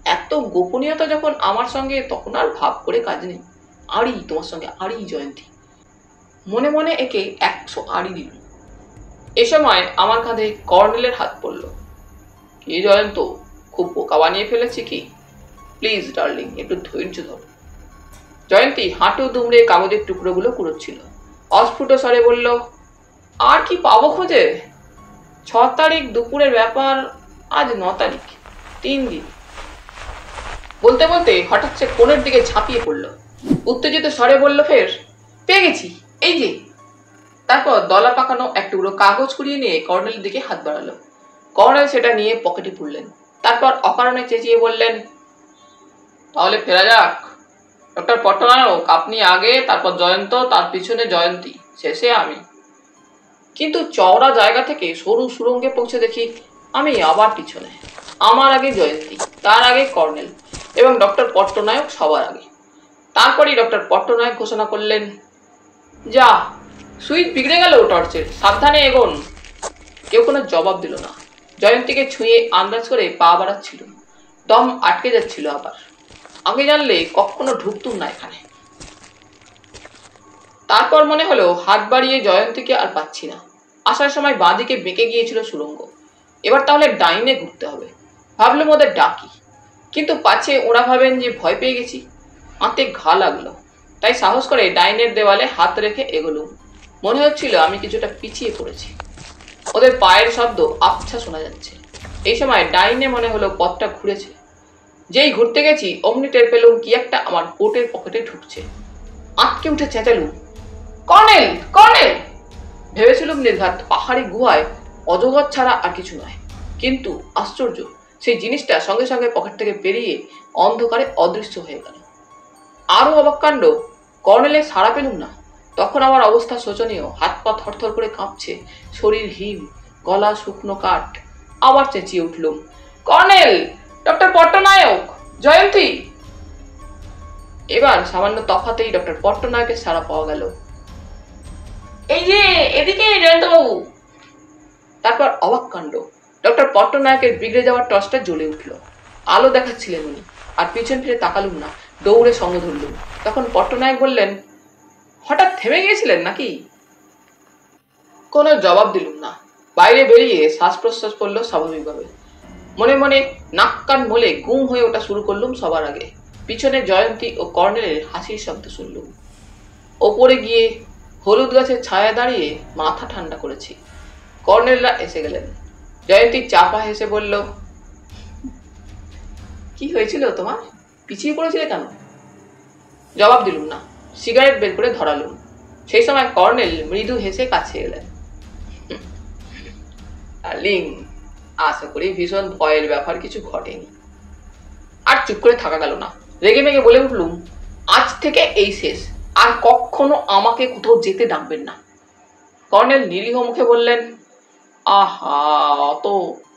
এত গোপনীয়তা যখন আমার সঙ্গে, তখন আর ভাব করে কাজ নেই। আড়ি তোমার সঙ্গে আড়ি জয়ন্তী। মনে মনে একে 100 আড়ি দিল। এ সময় আমার কাঁধে কর্নেলের হাত পড়ল। কি জয়ন্ত, খুব বোকা বানিয়ে ফেলেছি কি? প্লিজ ডার্লিং, একটু ধৈর্য ধরো। জয়ন্তী হাঁটু দুমড়ে কাগজের টুকরোগুলো কুড়োচ্ছিল। অস্ফুট স্বরে বলল, আর কি পাবো খুঁজে? 6 তারিখ দুপুরের ব্যাপার, আজ 9 তারিখ, 3 দিন। বলতে বলতে হঠাৎ সে কোণের দিকে ঝাঁপিয়ে পড়ল। উত্তেজিত স্বরে বলল ফের, পেয়ে গেছি, এই যে। তারপর দলা পাকানো এক টুকরো কাগজ কুড়িয়ে নিয়ে কর্নেলের দিকে হাত বাড়ালো। কর্নেল সেটা নিয়ে পকেটে পুরলেন। তারপর অকারণে চেঁচিয়ে বললেন, তাহলে ফেরা যাক। ডক্টর পট্টনায়ক, আপনি আগে, তারপর জয়ন্ত, তার পিছনে জয়ন্তী, শেষে আমি। কিন্তু চওড়া জায়গা থেকে সরু সুড়ঙ্গে পৌঁছে দেখি আমি আবার পিছনে। আমার আগে জয়ন্তী, তার আগে কর্নেল এবং ডক্টর পট্টনায়ক সবার আগে। তারপরই ডক্টর পট্টনায়ক ঘোষণা করলেন, যা, সুইচ বিগড়ে গেল টর্চের, সাবধানে এগোন। কেউ কোনো জবাব দিল না। জয়ন্তীকে ছুঁয়ে আন্দাজ করে পা বাড়াচ্ছিল। দম আটকে যাচ্ছিল আবার। আগে জানলে কখনো ঢুকতুম না এখানে। তারপর মনে হলো হাত বাড়িয়ে জয়ন্তীকে আর পাচ্ছি না। আসার সময় বাঁদিকে বেঁকে গিয়েছিল সুড়ঙ্গ। এবার তাহলে ডাইনে ঘুরতে হবে। ভাবলাম ওদের ডাকি, কিন্তু পাছে ওরা ভাবেন যে ভয় পেয়ে গেছি। হাতে ঘা লাগলো, তাই সাহস করে ডাইনের দেওয়ালে হাত রেখে এগোলুম। মনে হচ্ছিল আমি কিছুটা পিছিয়ে পড়েছি। ওদের পায়ের শব্দ আবছা শোনা যাচ্ছে। এই সময় ডাইনে মনে হলো পথটা ঘুরেছে। যেই ঘুরতে গেছি অমনি টের পেলুম কি একটা আমার কোটের পকেটে ঢুকছে। আটকে উঠে চেঁচালুম, কর্নেল, কর্নেল! ভেবেছিলুম নির্ঘাত পাহাড়ি গুহায় অজগর ছাড়া আর কিছু নয়। কিন্তু আশ্চর্য, সেই জিনিসটা সঙ্গে সঙ্গে পকেট থেকে বেরিয়ে অন্ধকারে অদৃশ্য হয়ে গেল। আরো অবাক কাণ্ড, কর্নেলের সাড়া পেলুম না। তখন আমার অবস্থা শোচনীয়। হাত পা থরথর করে কাঁপছে, শরীর হিম, গলা শুকনো কাঠ। আবার চেঁচিয়ে উঠলুম, কর্নেল, ডক্টর পট্টনায়ক, জয়ন্তী! এবার সামান্য তফাতেই ডক্টর পট্টনায়কের সাড়া পাওয়া গেল। এই যে, এদিকে জয়ন্তবাবু! তারপর অবাক কাণ্ড, ডক্টর পট্টনায়কের বিগড়ে যাওয়ার টর্চটা জ্বলে উঠল। আলো দেখাচ্ছিলেন উনি। আর পিছন ফিরে তাকালুম না, দৌড়ে সঙ্গে ধরলুম। তখন পট্টনায়ক বললেন, হঠাৎ থেমে গিয়েছিলেন নাকি? কোনো জবাব দিলুম না। বাইরে বেরিয়ে শ্বাস প্রশ্বাস করলো স্বাভাবিকভাবে। মনে মনে নাক কান মলে গুম হয়ে ওঠা শুরু করলুম সবার আগে। পিছনে জয়ন্তী ও কর্নেলের হাসির শব্দ শুনলুম। ওপরে গিয়ে হলুদ গাছের ছায়া দাঁড়িয়ে মাথা ঠান্ডা করেছি। কর্নেলরা এসে গেলেন। জয়ন্তী চাপা হেসে বলল, কি হয়েছিল তোমার? পিছিয়ে পড়েছিলে কেন? জবাব দিলুম না। সিগারেট বের করে ধরালুম। সেই সময় কর্নেল মৃদু হেসে কাছে এলেন। ডার্লিং, আশা করি ভীষণ ভয়ের ব্যাপার কিছু ঘটেনি। আর চুপ করে থাকা গেল না। রেগে মেগে বলে উঠলুম, আজ থেকে এই শেষ। আর কখনো আমাকে কোথাও যেতে ডাকবেন না। কর্নেল নিরীহ মুখে বললেন, আহা, অত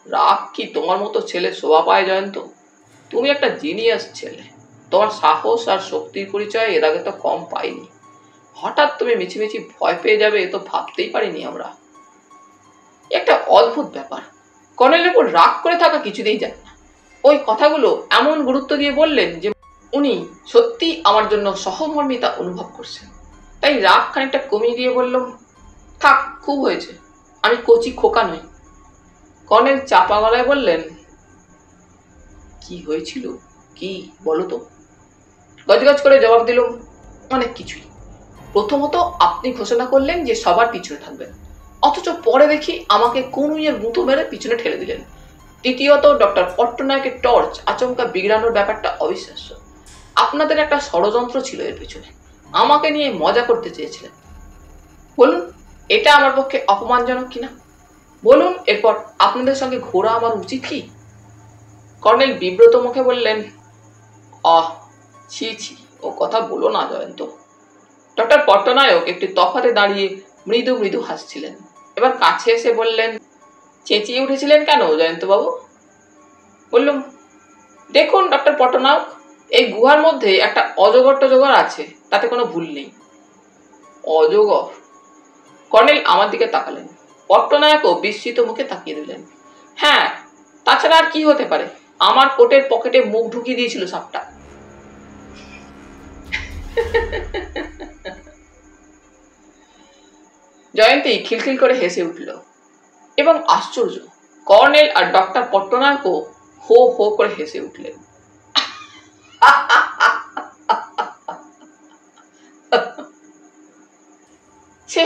রাগ কি তোমার মতো ছেলে শোভা পায় জয়ন্ত? তুমি একটা জিনিয়াস ছেলে। তোমার সাহস আর শক্তির পরিচয় এর আগে তো কম পাইনি। হঠাৎ তুমি মিছিমিছি ভয় পেয়ে যাবে এ তো ভাবতেই পারিনি আমরা। একটা অদ্ভুত ব্যাপার। কর্নেলের উপর রাগ করে থাকা কিছুতেই যায় না। ওই কথাগুলো এমন গুরুত্ব দিয়ে বললেন যে উনি সত্যি আমার জন্য সহমর্মিতা অনুভব করছেন। তাই রাগ খানিকটা কমিয়ে দিয়ে বললাম, থাক, খুব হয়েছে, আমি কচি খোকা নই। কর্নেল চাপা গলায় বললেন, কি হয়েছিল, কি বলো তো? গজগজ করে জবাব দিলুম, অনেক কিছুই। প্রথমত আপনি ঘোষণা করলেন যে সবার পিছনে থাকবেন, অথচ পরে দেখি আমাকে কনুইয়ের গুঁতো মেরে পিছনে ঠেলে দিলেন। দ্বিতীয়ত ডক্টর পট্টনায়কের টর্চ আচমকা বিগড়ানোর ব্যাপারটা অবিশ্বাস্য। আপনাদের একটা ষড়যন্ত্র ছিল এর পিছনে। আমাকে নিয়ে মজা করতে চেয়েছিলেন। বলুন, এটা আমার পক্ষে অপমানজনক কিনা? বলুন, এরপর আপনাদের সঙ্গে ঘোরা আমার উচিত কি? কর্নেল বিব্রত মুখে বললেন, আহ, ছি ছি, ও কথা বলো না জয়ন্ত। ডক্টর পট্টনায়ক একটি তফাতে দাঁড়িয়ে মৃদু মৃদু হাসছিলেন। এবার কাছে এসে বললেন, চেঁচিয়ে উঠেছিলেন কেন জয়ন্তবাবু? বললুম, দেখুন ডক্টর পট্টনায়ক, এই গুহার মধ্যে একটা অজগর টজগর আছে, তাতে কোনো ভুল নেই। অজগর? কর্নেল আমার দিকে তাকালেন। পট্টনায়কও বিস্মিত মুখে তাকিয়ে দিলেন। হ্যাঁ, তাছাড়া আর কি হতে পারে? আমার কোটের পকেটে মুখ ঢুকিয়ে দিয়েছিল সাপটা। জয়ন্তী খিলখিল করে হেসে উঠল। এবং আশ্চর্য, কর্নেল আর ডক্টর পট্টনায়কও হো হো করে হেসে উঠলেন।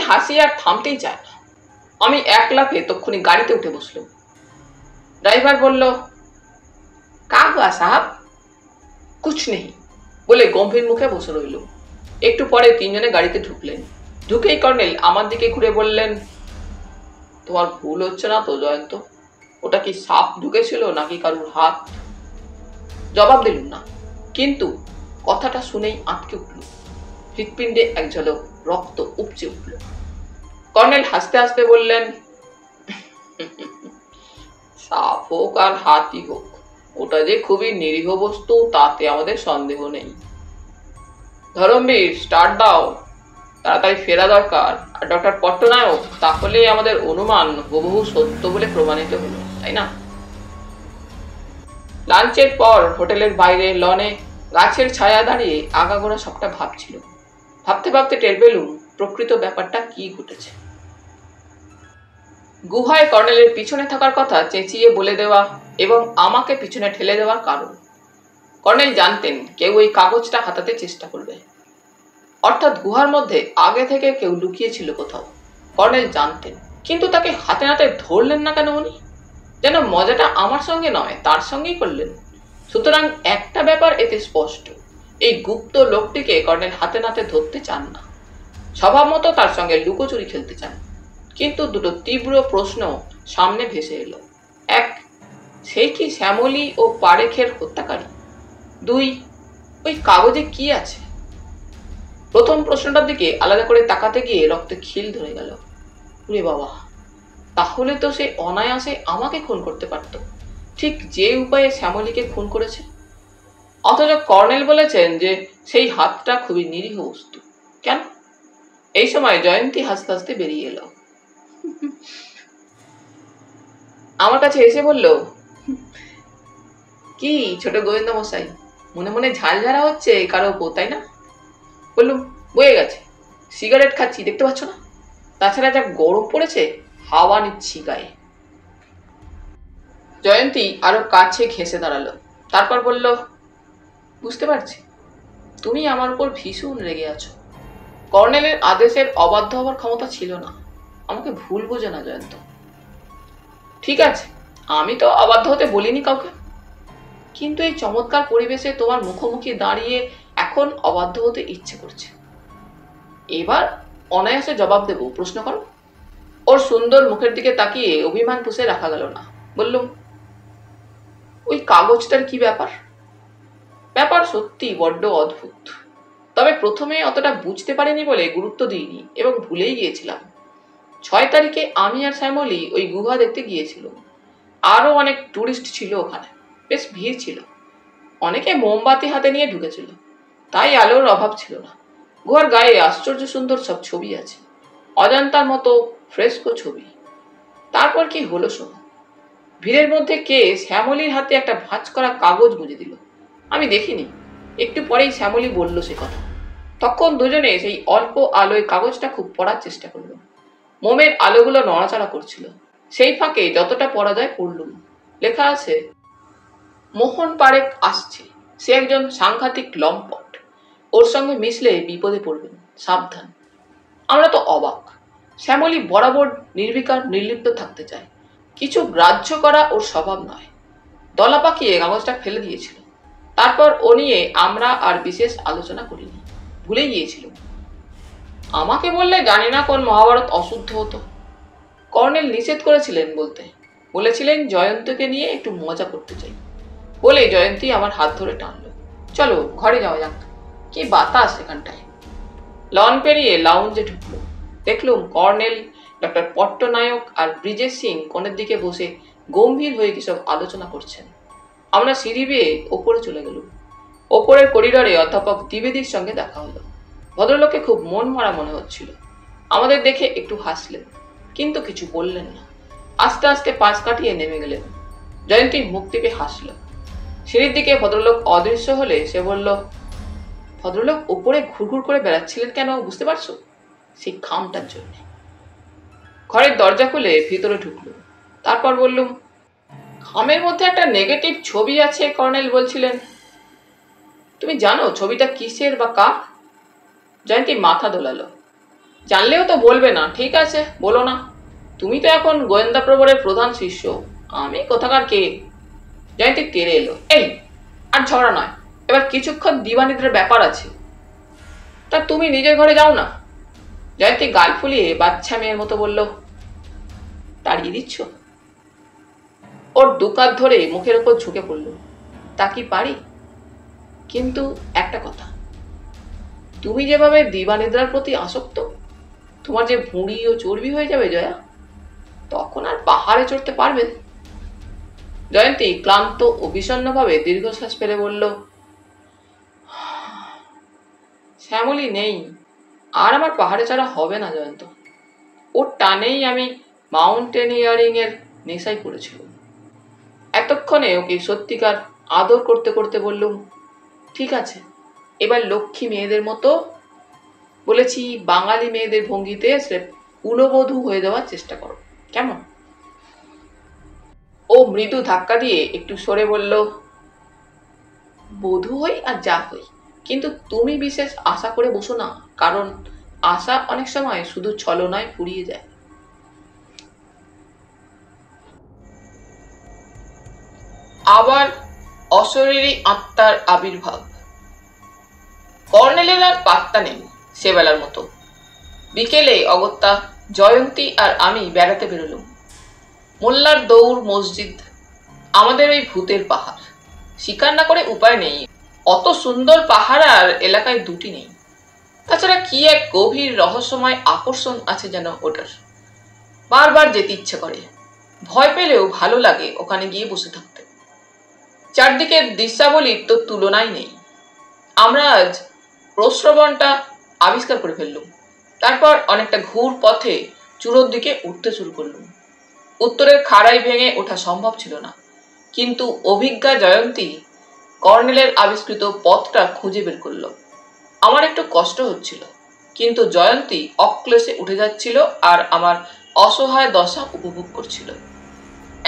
হাসি আর থামতেই চায় না। আমি এক লাফে তক্ষুনি গাড়িতে উঠে বসলাম। ড্রাইভার বলল, কা হুয়া সাহাব? কুছ নেই বলে গম্ভীর মুখে বসে রইল। একটু পরে তিনজনে গাড়িতে ঢুকলেন। ঢুকেই কর্নেল আমার দিকে ঘুরে বললেন, তোমার ভুল হচ্ছে না তো জয়ন্ত? ওটা কি সাপ ঢুকেছিল নাকি কারুর হাত? জবাব দিলুম না, কিন্তু কথাটা শুনেই আটকে উঠল। হৃৎপিণ্ডে এক ঝলক রক্ত উপচে উঠল। কর্নেল হাসতে হাসতে বললেন, সাপ হোক আর হাতি হোক, ওটা যে খুবই নিরীহ বস্তু তাতে আমাদের সন্দেহ নেই। ধরমবীর, স্টার্ট দাও, তাড়াতাড়ি ফেরা দরকার। আর ডক্টর পট্টনায়ক, তাহলে আমাদের অনুমান হুবহু সত্য বলে প্রমাণিত হলো, তাই না? লাঞ্চের পর হোটেলের বাইরে লনে গাছের ছায়া দাঁড়িয়ে আগাগোড়া সবটা ভাবছিল। ভাবতে ভাবতে টের পেলুম প্রকৃত ব্যাপারটা কি ঘটেছে। গুহায় কর্নেলের পিছনে থাকার কথা চেঁচিয়ে বলে দেওয়া এবং আমাকে পিছনে ঠেলে দেওয়ার কারণ, কর্নেল জানতেন কেউ ওই কাগজটা হাতাতে চেষ্টা করবে। অর্থাৎ গুহার মধ্যে আগে থেকে কেউ লুকিয়েছিল কোথাও, কর্নেল জানতেন। কিন্তু তাকে হাতে নাতে ধরলেন না কেন উনি? যেন মজাটা আমার সঙ্গে নয়, তার সঙ্গেই করলেন। সুতরাং একটা ব্যাপার এতে স্পষ্ট, এই গুপ্ত লোকটিকে কর্নেল হাতে নাতে ধরতে চান না। স্বভাব মতো তার সঙ্গে লুকোচুরি খেলতে চান। কিন্তু দুটো তীব্র প্রশ্ন সামনে ভেসে এলো। এক, সেই কি শ্যামলী ও পারেখের হত্যাকারী? দুই, ওই কাগজে কি আছে? প্রথম প্রশ্নটার দিকে আলাদা করে তাকাতে গিয়ে রক্তে খিল ধরে গেল। ওরে বাবা, তাহলে তো সে অনায়াসে আমাকে খুন করতে পারত, ঠিক যে উপায়ে শ্যামলীকে খুন করেছে। অথচ কর্নেল বলেছেন যে সেই হাতটা খুবই নিরীহ বস্তু। কেন? এই সময় জয়ন্তী হাসতে হাসতে বেরিয়ে এলো। আমার কাছে এসে বলল, কি ছোট গোবিন্দ মশাই, মনে মনে ঝালঝাড়া হচ্ছে কারো ওপর, তাই না? বললুম, বয়ে গেছে, সিগারেট খাচ্ছি দেখতে পাচ্ছ না? তাছাড়া যা গরম পড়েছে, হাওয়া নিচ্ছি গায়ে। জয়ন্তী আরো কাছে ঘেঁষে দাঁড়ালো। তারপর বলল, বুঝতে পারছি তুমি আমার উপর ভীষণ রেগে আছো। কর্নেলের আদেশের অবাধ্য হওয়ার ক্ষমতা ছিল না। আমাকে ভুল বোঝো না জয়ন্ত। ঠিক আছে, আমি তো অবাধ্য হতে বলিনি কাউকে, কিন্তু এই চমৎকার পরিবেশে তোমার মুখোমুখি দাঁড়িয়ে এখন অবাধ্য হতে ইচ্ছে করছে। এবার অনায়াসে জবাব দেব, প্রশ্ন করো। ওর সুন্দর মুখের দিকে তাকিয়ে অভিমান পুষে রাখা গেল না। বললুম, ওই কাগজটার কি ব্যাপার? ব্যাপার সত্যি বড্ড অদ্ভুত, তবে প্রথমে অতটা বুঝতে পারিনি বলে গুরুত্ব দিইনি এবং ভুলেই গিয়েছিলাম। 6 তারিখে আমি আর শ্যামলী ওই গুহা দেখতে গিয়েছিল। আরো অনেক টুরিস্ট ছিল ওখানে, বেশ ভিড় ছিল। অনেকে মোমবাতি হাতে নিয়ে ঢুকেছিল, তাই আলোর অভাব ছিল না। গুহার গায়ে আশ্চর্য সুন্দর সব ছবি আছে, অজান্তার মতো ফ্রেস্কো ছবি। তারপর কি হলো শোনো। ভিড়ের মধ্যে কে শ্যামলীর হাতে একটা ভাঁজ করা কাগজ গুঁজে দিল। আমি দেখিনি, একটু পরেই শ্যামলী বলল সে কথা। তখন দুজনে সেই অল্প আলোয় কাগজটা খুব পড়ার চেষ্টা করলো। মোমের আলোগুলো নড়াচড়া করছিল, সেই ফাঁকে যতটা পড়া যায় পড়লুম। লেখা আছে, মোহন পারেখ আসছে, সে একজন সাংঘাতিক লম্পট, ওর সঙ্গে মিশলে বিপদে পড়বেন, সাবধান। আমরা তো অবাক। শ্যামলী বরাবর নির্বিকার নির্লিপ্ত থাকতে চায়, কিছু গ্রাহ্য করা ওর স্বভাব নয়। দলা পাকিয়ে কাগজটা ফেলে দিয়েছিল। তারপর ও নিয়ে আমরা আর বিশেষ আলোচনা করিনি, ভুলে গিয়েছিল। আমাকে বললে জানি না কোন মহাভারত অশুদ্ধ হতো। কর্নেল নিষেধ করেছিলেন বলতে, বলেছিলেন জয়ন্তকে নিয়ে একটু মজা করতে চাই। বলে জয়ন্তী আমার হাত ধরে টানলো। চলো ঘরে যাওয়া যাক, কি বাতাস এখানটায়। লন পেরিয়ে লাউঞ্জে ঢুকলো। দেখলুম কর্নেল, ডক্টর পট্টনায়ক আর ব্রিজেশ সিং কোণের দিকে বসে গম্ভীর হয়ে কিসব আলোচনা করছেন। আমরা সিঁড়ি বেয়ে ওপরে চলে গেলুম। ওপরের করিডরে অধ্যাপক দ্বিবেদীর সঙ্গে দেখা হলো। ভদ্রলোককে খুব মন মরা মনে হচ্ছিল। আমাদের দেখে একটু হাসলেন, কিন্তু কিছু বললেন না। আস্তে আস্তে পাশ কাটিয়ে নেমে গেলেন। জয়ন্তী মুখ টিপে হাসল। সিঁড়ির দিকে ভদ্রলোক অদৃশ্য হলে সে বলল, ভদ্রলোক উপরে ঘুরঘুর করে বেড়াচ্ছিলেন কেন বুঝতে পারছো? সেই খামটার জন্য। ঘরের দরজা খুলে ভিতরে ঢুকলো। তারপর বললুম, খামের মধ্যে একটা নেগেটিভ ছবি আছে কর্নেল বলছিলেন। তুমি জানো ছবিটা কিসের বা কার? জয়ন্তী মাথা দোলালো। জানলেও তো বলবে না। ঠিক আছে, বলো না। তুমি তো এখন গোয়েন্দা প্রবরের প্রধান শিষ্য, আমি কোথাকার কে? জয়ন্তী তেড়ে এলো। এই, আর ঝগড়া নয়, এবার কিছুক্ষণ দিবানিদ্রার ব্যাপার আছে। তা তুমি নিজের ঘরে যাও না। জয়ন্তী গাল ফুলিয়ে বাচ্চা মেয়ের মতো বলল, তাড়িয়ে দিচ্ছ? ওর দুকাত ধরে মুখের ওপর ঝুঁকে পড়ল। তা কি পারি? কিন্তু একটা কথা, তুমি যেভাবে দিবানিদ্রার প্রতি আসক্ত, তোমার যে ভুঁড়ি ও চর্বি হয়ে যাবে জয়া, তখন আর পাহাড়ে চড়তে পারবে? জয়ন্তী ক্লান্ত ও বিষণ্ণভাবে দীর্ঘশ্বাস ফেলে বলল, শ্যামলী নেই, আর আমার পাহাড়ে চড়া হবে না জয়ন্ত। ওর টানেই আমি মাউন্টেনিয়ারিং এর নেশায় পড়েছিল। এতক্ষণে ওকে সত্যিকার আদর করতে করতে বললুম, ঠিক আছে, এবার লক্ষ্মী মেয়েদের মতো বলেছি, বাঙালি মেয়েদের ভঙ্গিতে কুলবধূ হয়ে যাওয়ার চেষ্টা করো, কেমন? ও মৃদু ধাক্কা দিয়ে একটু সরে বলল, বধূ হই আর যা হই, কিন্তু তুমি বিশেষ আশা করে বসো না, কারণ আশা অনেক সময় শুধু ছলনায় ফুরিয়ে যায়। আবার অশরীরী আত্মার আবির্ভাব। কর্নেলের আর পাত্তা নেই সেবেলার মতো। বিকেলে অগত্যা জয়ন্তী আর আমি বেড়াতে বেরোলুম। মোল্লার দৌড় মসজিদ, আমাদের ওই ভূতের পাহাড়। স্বীকার না করে উপায় নেই, অত সুন্দর পাহাড় আর এলাকায় দুটি নেই। তাছাড়া কি এক গভীর রহস্যময় আকর্ষণ আছে যেন ওটার। বারবার যেতে ইচ্ছে করে, ভয় পেলেও ভালো লাগে ওখানে গিয়ে বসে থাকতে। চারদিকের দৃশ্যাবলীর তো তুলনাই নেই। আমরা আজ প্রশ্রবণটা আবিষ্কার করে ফেললুম। তারপর অনেকটা ঘুর পথে চূড়োর দিকে উঠতে শুরু করলুম। উত্তরের খাড়াই ভেঙে ওঠা সম্ভব ছিল না, কিন্তু অভিজ্ঞা জয়ন্তী কর্নেলের আবিষ্কৃত পথটা খুঁজে বের করল। আমার একটু কষ্ট হচ্ছিল, কিন্তু জয়ন্তী অক্লেশে উঠে যাচ্ছিল আর আমার অসহায় দশা উপভোগ করছিল।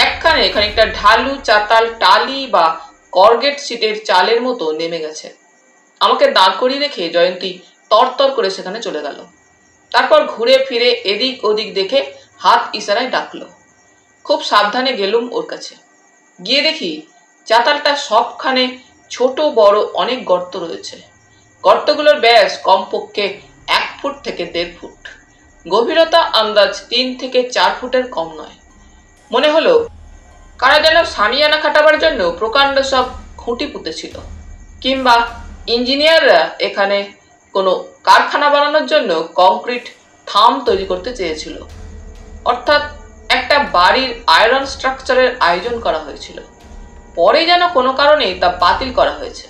একখানে খানিকটা ঢালু চাতাল টালি বা করগেট সিটের চালের মতো নেমে গেছে। আমাকে দাঁড় করিয়ে রেখে জয়ন্তী তরতর করে সেখানে চলে গেল। তারপর ঘুরে ফিরে এদিক ওদিক দেখে হাত ইশারায় ডাকলো। খুব সাবধানে গেলুম ওর কাছে। গিয়ে দেখি চাতালটা সবখানে ছোট বড় অনেক গর্ত রয়েছে। গর্তগুলোর ব্যাস কমপক্ষে 1 ফুট থেকে 1.5 ফুট, গভীরতা আন্দাজ 3 থেকে 4 ফুটের কম নয়। মনে হলো কারা যেন সামিয়ানা খাটাবার জন্য প্রকাণ্ড সব খুঁটি পুঁতেছিল, কিংবা ইঞ্জিনিয়াররা এখানে কোনো কারখানা বানানোর জন্য কংক্রিট থাম তৈরি করতে চেয়েছিল। অর্থাৎ একটা বাড়ির আয়রন স্ট্রাকচারের আয়োজন করা হয়েছিল। পরে যেন কোনো কারণে তা বাতিল করা হয়েছে,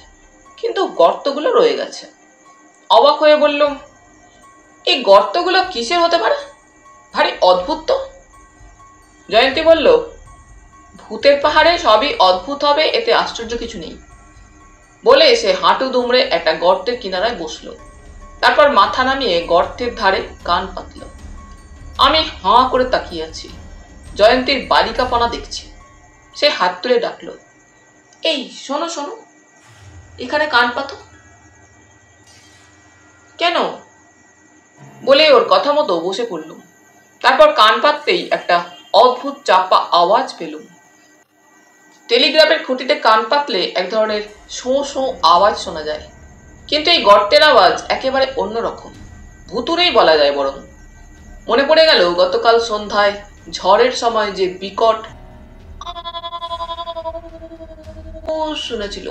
কিন্তু গর্তগুলো রয়ে গেছে। অবাক হয়ে বললুম, এই গর্তগুলো কিসের হতে পারে? ভারী অদ্ভুত তো। জয়ন্তী বলল, ভূতের পাহাড়ে সবই অদ্ভুত হবে, এতে আশ্চর্য কিছু নেই। বলে সে হাঁটু দুমড়ে একটা গর্তের কিনারায় বসলো। তারপর মাথা নামিয়ে গর্তের ধারে কান পাতল। আমি হাঁ করে তাকিয়ে আছি, জয়ন্তীর বালিকাপনা দেখছি। সে হাত তুলে ডাকলো, এই শোনো শোনো, এখানে কান পাতো। কেন? বলে ওর কথা মতো বসে পড়লুম। তারপর কান পাততেই একটা অদ্ভুত চাপা আওয়াজ পেলুম। টেলিগ্রাফের খুঁটিতে কান পাতলে এক ধরনের শোঁ শোঁ আওয়াজ শোনা যায়, কিন্তু এই গর্তের আওয়াজ একেবারে অন্যরকম, ভুতুরেই বলা যায় বরং। মনে পড়ে গেল গতকাল সন্ধ্যায় ঝড়ের সময় যে বিকট শুনেছিল,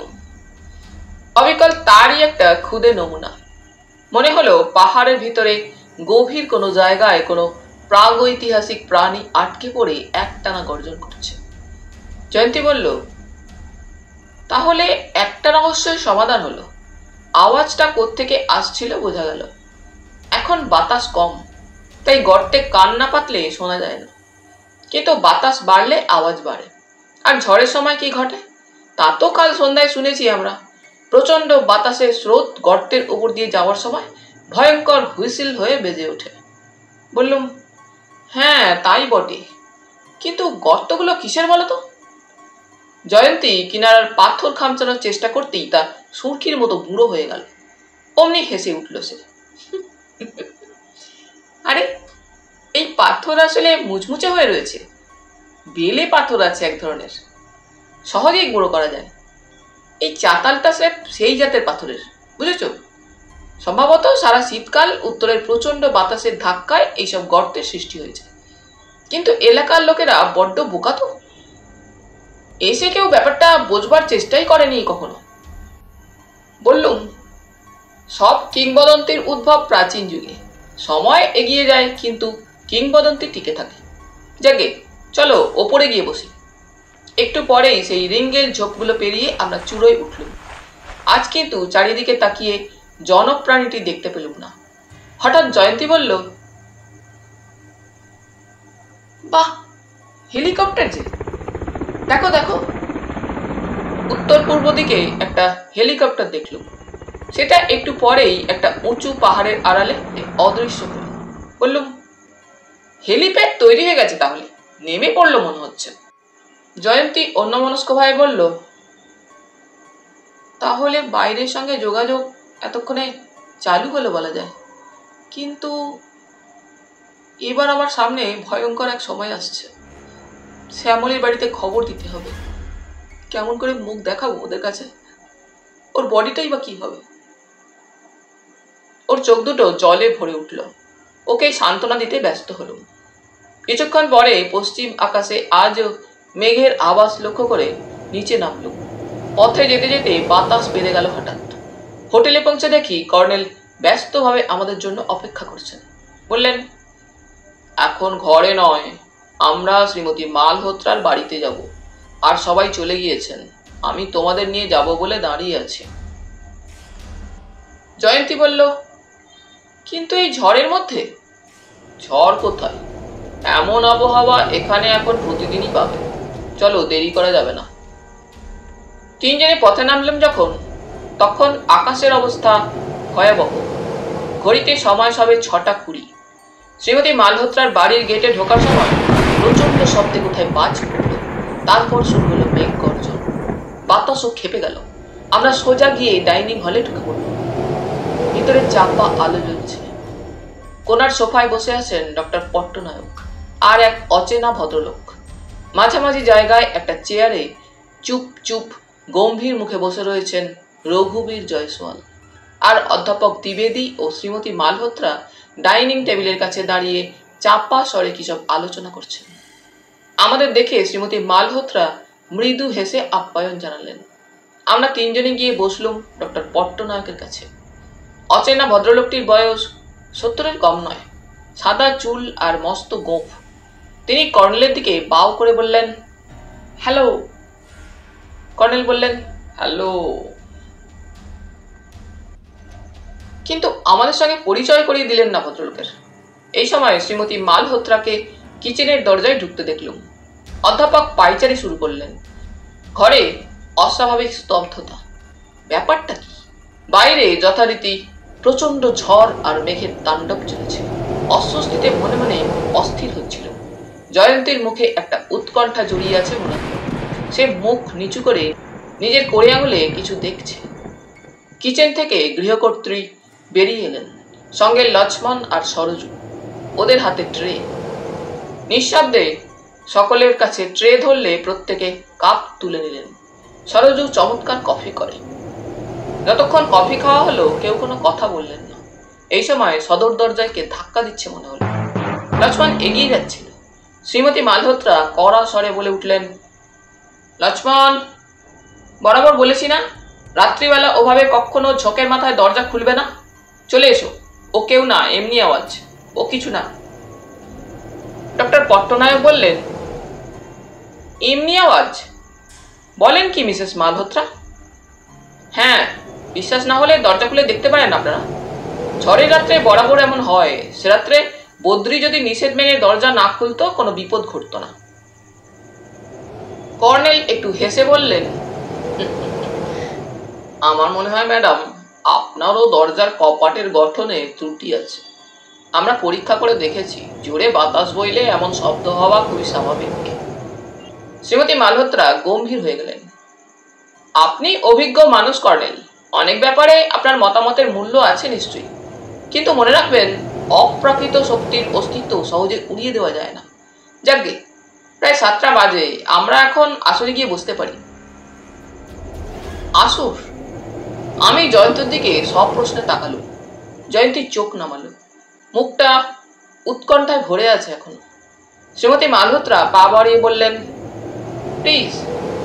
অবিকল তারই একটা ক্ষুদে নমুনা। মনে হলো পাহাড়ের ভিতরে গভীর কোনো জায়গায় কোনো প্রাগৈতিহাসিক প্রাণী আটকে পড়ে একটানা গর্জন করছে। জয়ন্তী বলল, তাহলে একটা রহস্যের সমাধান হলো। আওয়াজটা কোত্থেকে আসছিল বোঝা গেল। এখন বাতাস কম, তাই গর্তে কান না পাতলে শোনা যায় না, কিন্তু বাতাস বাড়লে আওয়াজ বাড়ে। আর ঝড়ের সময় কি ঘটে তা তো কাল সন্ধ্যায় শুনেছি আমরা। প্রচন্ড বাতাসের স্রোত গর্তের উপর দিয়ে যাওয়ার সময় ভয়ঙ্কর হুইসিল হয়ে বেজে ওঠে। বললুম, হ্যাঁ তাই বটে, কিন্তু গর্তগুলো কিসের বলতো? জয়ন্তী কিনারার পাথর খামচানোর চেষ্টা করতেই তা সুরকির মতো বুড়ো হয়ে গেল। অমনি হেসে উঠল সে। আরে, এই পাথর আসলে মুচমুচে হয়ে রয়েছে। বেলে পাথর আছে এক ধরনের, সহজেই গুঁড়ো করা যায়। এই চাতালটা সেই জাতের পাথরের, বুঝেছ? সম্ভবত সারা শীতকাল উত্তরের প্রচন্ড বাতাসের ধাক্কায় এইসব গর্তের সৃষ্টি হয়েছে। কিন্তু এলাকার লোকেরা বড্ড বোকা তো, এসে কেউ ব্যাপারটা বোঝবার চেষ্টাই করেনি কখনো। বললুম, সব কিংবদন্তির উদ্ভব প্রাচীন যুগে। সময় এগিয়ে যায় কিন্তু কিংবদন্তি টিকে থাকে। যাকে চলো ওপরে গিয়ে বসি। একটু পরেই সেই রিঙ্গেল ঝোপগুলো পেরিয়ে আমরা চূড়োয় উঠলুম। আজ কিন্তু চারিদিকে তাকিয়ে জনপ্রাণীটি দেখতে পেলুম না। হঠাৎ জয়ন্তী বলল, বাহ, হেলিকপ্টার যে, দেখো দেখো। উত্তর পূর্ব দিকে একটা হেলিকপ্টার দেখলুম। সেটা একটু পরেই একটা উঁচু পাহাড়ের আড়ালে অদৃশ্য হল। বললুম, হেলিপ্যাড তৈরি হয়ে গেছে তাহলে, নেমে পড়লো মনে হচ্ছে। জয়ন্তী অন্যমনস্ক ভাবে বলল, তাহলে বাইরের সঙ্গে যোগাযোগ এতক্ষণে চালু হলো বলা যায়। কিন্তু এবার আমার সামনে ভয়ঙ্কর এক সময় আসছে। শ্যামলীর বাড়িতে খবর দিতে হবে। কেমন করে মুখ দেখাবো ওদের কাছে? ওর বডিটাই বা কি হবে? ওর চোখ দুটো জলে ভরে উঠল। ওকে সান্ত্বনা দিতে ব্যস্ত হলুম। কিছুক্ষণ পরে পশ্চিম আকাশে আজও মেঘের আভাস লক্ষ্য করে নিচে নামলুম। পথে যেতে যেতে বাতাস বেড়ে গেল হঠাৎ। হোটেলে পৌঁছে দেখি কর্নেল ব্যস্তভাবে আমাদের জন্য অপেক্ষা করছেন। বললেন, এখন ঘরে নয়, আমরা শ্রীমতী মালহোত্রার বাড়িতে যাব। আর সবাই চলে গিয়েছেন, আমি তোমাদের নিয়ে যাব বলে দাঁড়িয়ে আছি। জয়ন্তী বলল, কিন্তু এই ঝড়ের মধ্যে? ঝড় কোথায়, এমন আবহাওয়া এখানে এখন প্রতিদিনই পাবে। চলো, দেরি করা যাবে না। তিনজনে পথে নামলাম যখন, তখন আকাশের অবস্থা ভয়াবহ। ঘড়িতে সময় সবে 6:20। শ্রীমতী মালহোত্রার বাড়ির গেটে ঢোকার সময় প্রচন্ড শব্দে কোথায় বাজ পড়ল। তারপর শুরু হলো মেঘ গর্জন। বাতাসও খেপে গেল। আমরা সোজা গিয়ে ডাইনিং হলে ঢুকে পড়ল। ভিতরে চাপা আলো জ্বলছে। কোনার সোফায় বসে আছেন ডক্টর পট্টনায়ক আর এক অচেনা ভদ্রলোক। মাঝামাঝি জায়গায় একটা চেয়ারে চুপ চুপ গম্ভীর মুখে বসে রয়েছেন রঘুবীর জয়সওয়াল। আর অধ্যাপক দ্বিবেদী ও শ্রীমতী মালহোত্রা ডাইনিং টেবিলের কাছে দাঁড়িয়ে চাপা স্বরে কি সব আলোচনা করছেন। আমাদের দেখে শ্রীমতী মালহোত্রা মৃদু হেসে আপ্যায়ন জানালেন। আমরা তিনজনে গিয়ে বসলুম ডক্টর পট্টনায়কের কাছে। অচেনা ভদ্রলোকটির বয়স 70-এর কম নয়। সাদা চুল আর মস্ত গোঁফ। তিনি কর্নেলের দিকে বাও করে বললেন, হ্যালো। কর্নেল বললেন, হ্যালো। কিন্তু আমাদের সঙ্গে পরিচয় করিয়ে দিলেন না ভদ্রলোকের। এই সময় শ্রীমতী মালহোত্রাকে কিচেনের দরজায় ঢুকতে দেখলুম। অধ্যাপক পাইচারি শুরু করলেন। ঘরে অস্বাভাবিক স্তব্ধতা। ব্যাপারটা কি? বাইরে যথারীতি প্রচন্ড ঝড় আর মেঘের তাণ্ডব চলেছে। অস্বস্তিতে মনে মনে অস্থির হচ্ছিল। জয়ন্তীর মুখে একটা উৎকণ্ঠা জড়িয়ে আছে মনে হল। সে মুখ নিচু করে নিজের কড়ি আঙুলে কিছু দেখছে। কিচেন থেকে গৃহকর্ত্রী বেরিয়ে এলেন, সঙ্গে লক্ষ্মণ আর সরজু। ওদের হাতে ট্রে। নিঃশব্দে সকলের কাছে ট্রে ধরলে প্রত্যেকে কাপ তুলে নিলেন। সরজু চমৎকার কফি করে। যতক্ষণ কফি খাওয়া হলো কেউ কোনো কথা বললেন না। এই সময় সদর দরজায় কে ধাক্কা দিচ্ছে মনে হলো। লক্ষ্মণ এগিয়ে যাচ্ছিল। শ্রীমতী মালহোত্রা কড়া স্বরে বলে উঠলেন, লক্ষ্মণ, বরাবর বলেছি না রাত্রিবেলা ওভাবে কখনো ঝোঁকের মাথায় দরজা খুলবে না। চলে এসো। ও কেউ না, এমনি আওয়াজ, ও কিছু না। ডক্টর পট্টনায়ক বললেন, এমনি আওয়াজ? বলেন কি মিসেস মালহোত্রা? হ্যাঁ, বিশ্বাস না হলে দরজা খুলে দেখতে পারেন আপনারা। ঝড়ের রাত্রে বরাবর এমন হয়। সে রাত্রে বদ্রি যদি নিষেধ মেনে দরজা না খুলতো কোনো বিপদ ঘটতো না। কর্নেল একটু হেসে বললেন, আমার মনে হয় ম্যাডাম আপনারও দরজার কপাটের গঠনে ত্রুটি আছে। আমরা পরীক্ষা করে দেখেছি, জোরে বাতাস বইলে এমন শব্দ হওয়া খুবই স্বাভাবিক। শ্রীমতী মালহোত্রা গম্ভীর হয়ে গেলেন। আপনি অভিজ্ঞ মানুষ কর্নেল, অনেক ব্যাপারে আপনার মতামতের মূল্য আছে নিশ্চয়ই। কিন্তু মনে রাখবেন, অপ্রাকৃত শক্তির অস্তিত্ব সহজে উড়িয়ে দেওয়া যায় না। যাকগে, প্রায় 7টা বাজে, আমরা এখন আসরে গিয়ে বসতে পারি। আসর? আমি জয়ন্তীর দিকে সব প্রশ্নে তাকালুম। জয়ন্তী চোখ নামালো, মুখটা উৎকণ্ঠায় ভরে আছে এখন। শ্রীমতী মালহোত্রা পা বাড়িয়ে বললেন, প্লিজ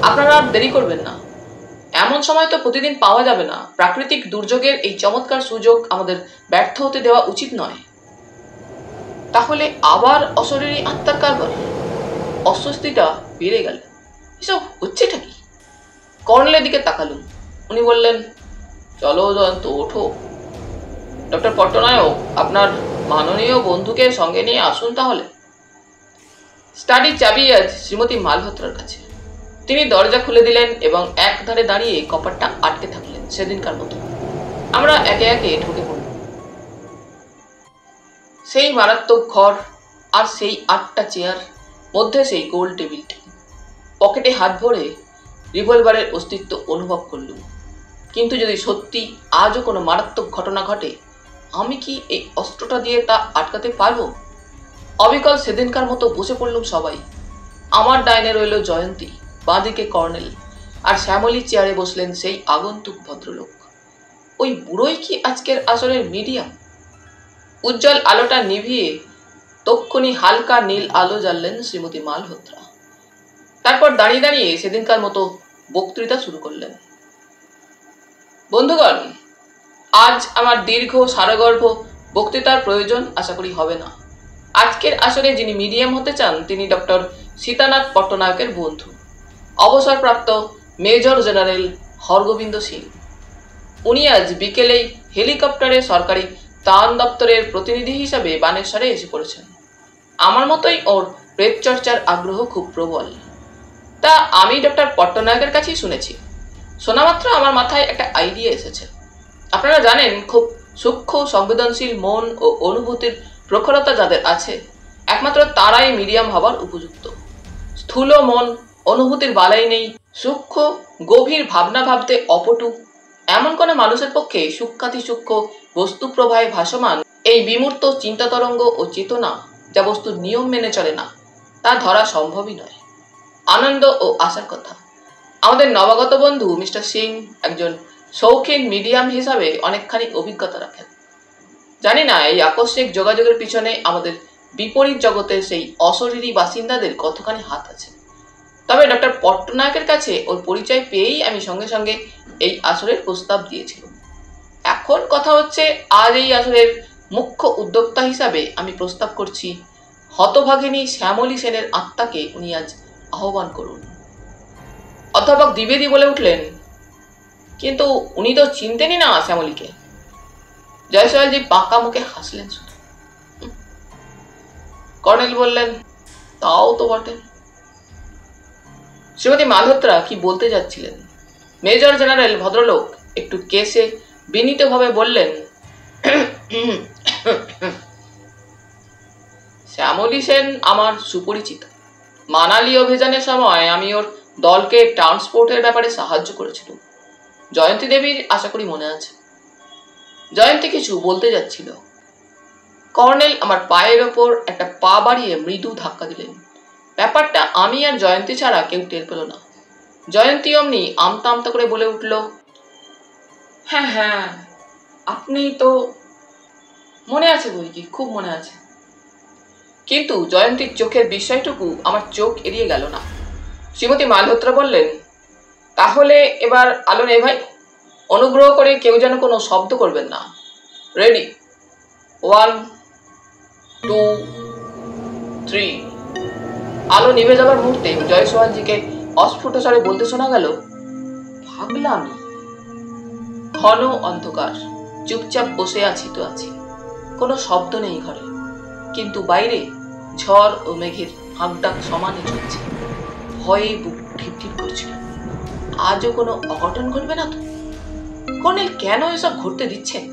আপনারা আর দেরি করবেন না। এমন সময় তো প্রতিদিন পাওয়া যাবে না। প্রাকৃতিক দুর্যোগের এই চমৎকার সুযোগ আমাদের ব্যর্থ হতে দেওয়া উচিত নয়। তাহলে আবার অশরীরী আত্মার কারবার? অস্বস্তিটা বেড়ে গেল। এসব হচ্ছেটা কি? কর্নেলের দিকে তাকালুম। উনি বললেন, চলো জয়ন্ত, ওঠো। ডক্টর পট্টনায়ক, আপনার মাননীয় বন্ধুকে সঙ্গে নিয়ে আসুন তাহলে। স্টাডির চাবি আজ শ্রীমতী মালহোত্রার কাছে। তিনি দরজা খুলে দিলেন এবং একধারে দাঁড়িয়ে কপাটটা আটকে থাকলেন সেদিনকার মতো। আমরা একে একে ঢুকে পড়লাম। সেই মারাত্মক ঘর, আর সেই 8টা চেয়ার, মধ্যে সেই গোল টেবিলটি। পকেটে হাত ভরে রিভলভারের অস্তিত্ব অনুভব করলুম। কিন্তু যদি সত্যি আজও কোনো মারাত্মক ঘটনা ঘটে, আমি কি এই অস্ত্রটা দিয়ে তা আটকাতে পারবো? অবিকল সেদিনকার মতো বসে পড়লুম সবাই। আমার ডাইনে রইল জয়ন্তী, বাঁদিকে কর্নেল, আর শ্যামলী চেয়ারে বসলেন সেই আগন্তুক ভদ্রলোক। ওই বুড়োই কি আজকের আসরের মিডিয়াম? উজ্জ্বল আলোটা নিভিয়ে তক্ষুনি হালকা নীল আলো জ্বাললেন শ্রীমতী মালহোত্রা। তারপর দাঁড়িয়ে দাঁড়িয়ে সেদিনকার মতো বক্তৃতা শুরু করলেন। বন্ধুগণ, আজ আমার দীর্ঘ সারগর্ভ বক্তৃতার প্রয়োজন আশা করি হবে না। আজকের আসরে যিনি মিডিয়াম হতে চান তিনি ডক্টর সীতানাথ পট্টনায়কের বন্ধু, অবসরপ্রাপ্ত মেজর জেনারেল হরগোবিন্দ সিং। উনি আজ বিকেলেই হেলিকপ্টারে সরকারি ত্রাণ দপ্তরের প্রতিনিধি হিসাবে বানেশ্বরে এসে পড়েছেন। আমার মতোই ওর প্রেত চর্চার আগ্রহ খুব প্রবল। তা আমি ডক্টর পট্টনায়কের কাছেই শুনেছি। শোনামাত্র আমার মাথায় একটা আইডিয়া এসেছে। আপনারা জানেন, খুব সূক্ষ্ম সংবেদনশীল মন ও অনুভূতির প্রখরতা যাদের আছে, একমাত্র তারাই মিডিয়াম হবার উপযুক্ত। স্থূল মন, অনুভূতির বালাই নেই, সূক্ষ্ম গভীর ভাবনা ভাবতে অপটু, এমন কোনো মানুষের পক্ষে সূক্ষ্মাতি সূক্ষ্ম বস্তু প্রবাহে ভাসমান এই বিমূর্ত চিন্তা তরঙ্গ ও চেতনা, যা বস্তুর নিয়ম মেনে চলে না, তা ধরা সম্ভবই নয়। আনন্দ ও আশার কথা, আমাদের নবাগত বন্ধু মিস্টার সিং একজন শৌখিন মিডিয়াম হিসাবে অনেকখানি অভিজ্ঞতা রাখেন। জানি না এই আকস্মিক যোগাযোগের পিছনে আমাদের বিপরীত জগতের সেই অশরীরী বাসিন্দাদের কতখানি হাত আছে। তবে ডক্টর পট্টনায়কের কাছে ওর পরিচয় পেয়েই আমি সঙ্গে সঙ্গে এই আসরের প্রস্তাব দিয়েছিলাম। এখন কথা হচ্ছে, আজ এই আসরের মুখ্য উদ্যোক্তা হিসাবে আমি প্রস্তাব করছি, হতভাগিনী শ্যামলী সেনের আত্মাকে উনি আজ আহ্বান করুন। অধ্যাপক দ্বিবেদী বলে উঠলেন, কিন্তু উনি তো চিনতেনই না শ্যামলীকে। জয়সওয়ালজি পাকা মুখে হাসলেন শুধু। কর্নেল বললেন, তাও তো বটে। শ্রীমতী মালহোত্রা কি বলতে যাচ্ছিলেন। মেজর জেনারেল ভদ্রলোক একটু কেসে বিনীতভাবে বললেন, শ্যামলী সেন আমার সুপরিচিত। মানালি অভিযানের সময় আমি ওর দলকে ট্রান্সপোর্টের ব্যাপারে সাহায্য করেছিলাম। জয়ন্তী দেবীর আশা করি মনে আছে। জয়ন্তী কিছু বলতে যাচ্ছিল। কর্নেল আমার পায়ের ওপর একটা পা বাড়িয়ে মৃদু ধাক্কা দিলেন। ব্যাপারটা আমি আর জয়ন্তী ছাড়া কেউ টের পেল না। জয়ন্তী অমনি আমতা আমতা করে বলে উঠল, হ্যাঁ হ্যাঁ, আপনি তো, মনে আছে বই কি, খুব মনে আছে। কিন্তু জয়ন্তীর চোখের বিস্ময়টুকু আমার চোখ এড়িয়ে গেল না। শ্রীমতী মালহোত্রা বললেন, তাহলে এবার আলো নেভাই। অনুগ্রহ করে কেউ যেন কোনো শব্দ করবেন না। রেডি, 1, 2, 3। আলো নিভে যাবার মুহূর্তে জয়সওয়ালজিকে অস্ফুট স্বরে বলতে শোনা গেল, ভাগলামি। ঘন অন্ধকার, চুপচাপ বসে আছি তো আছি, কোনো শব্দ নেই ঘরে, কিন্তু বাইরে ঝড় ও মেঘের হাঁকডাক সমানে চলছে। ভয়ে বুক ঠিপঠিপ করছিল। আজও কোনো অঘটন ঘটবে না তো? কর্নেল কেন এসব ঘটতে দিচ্ছেন?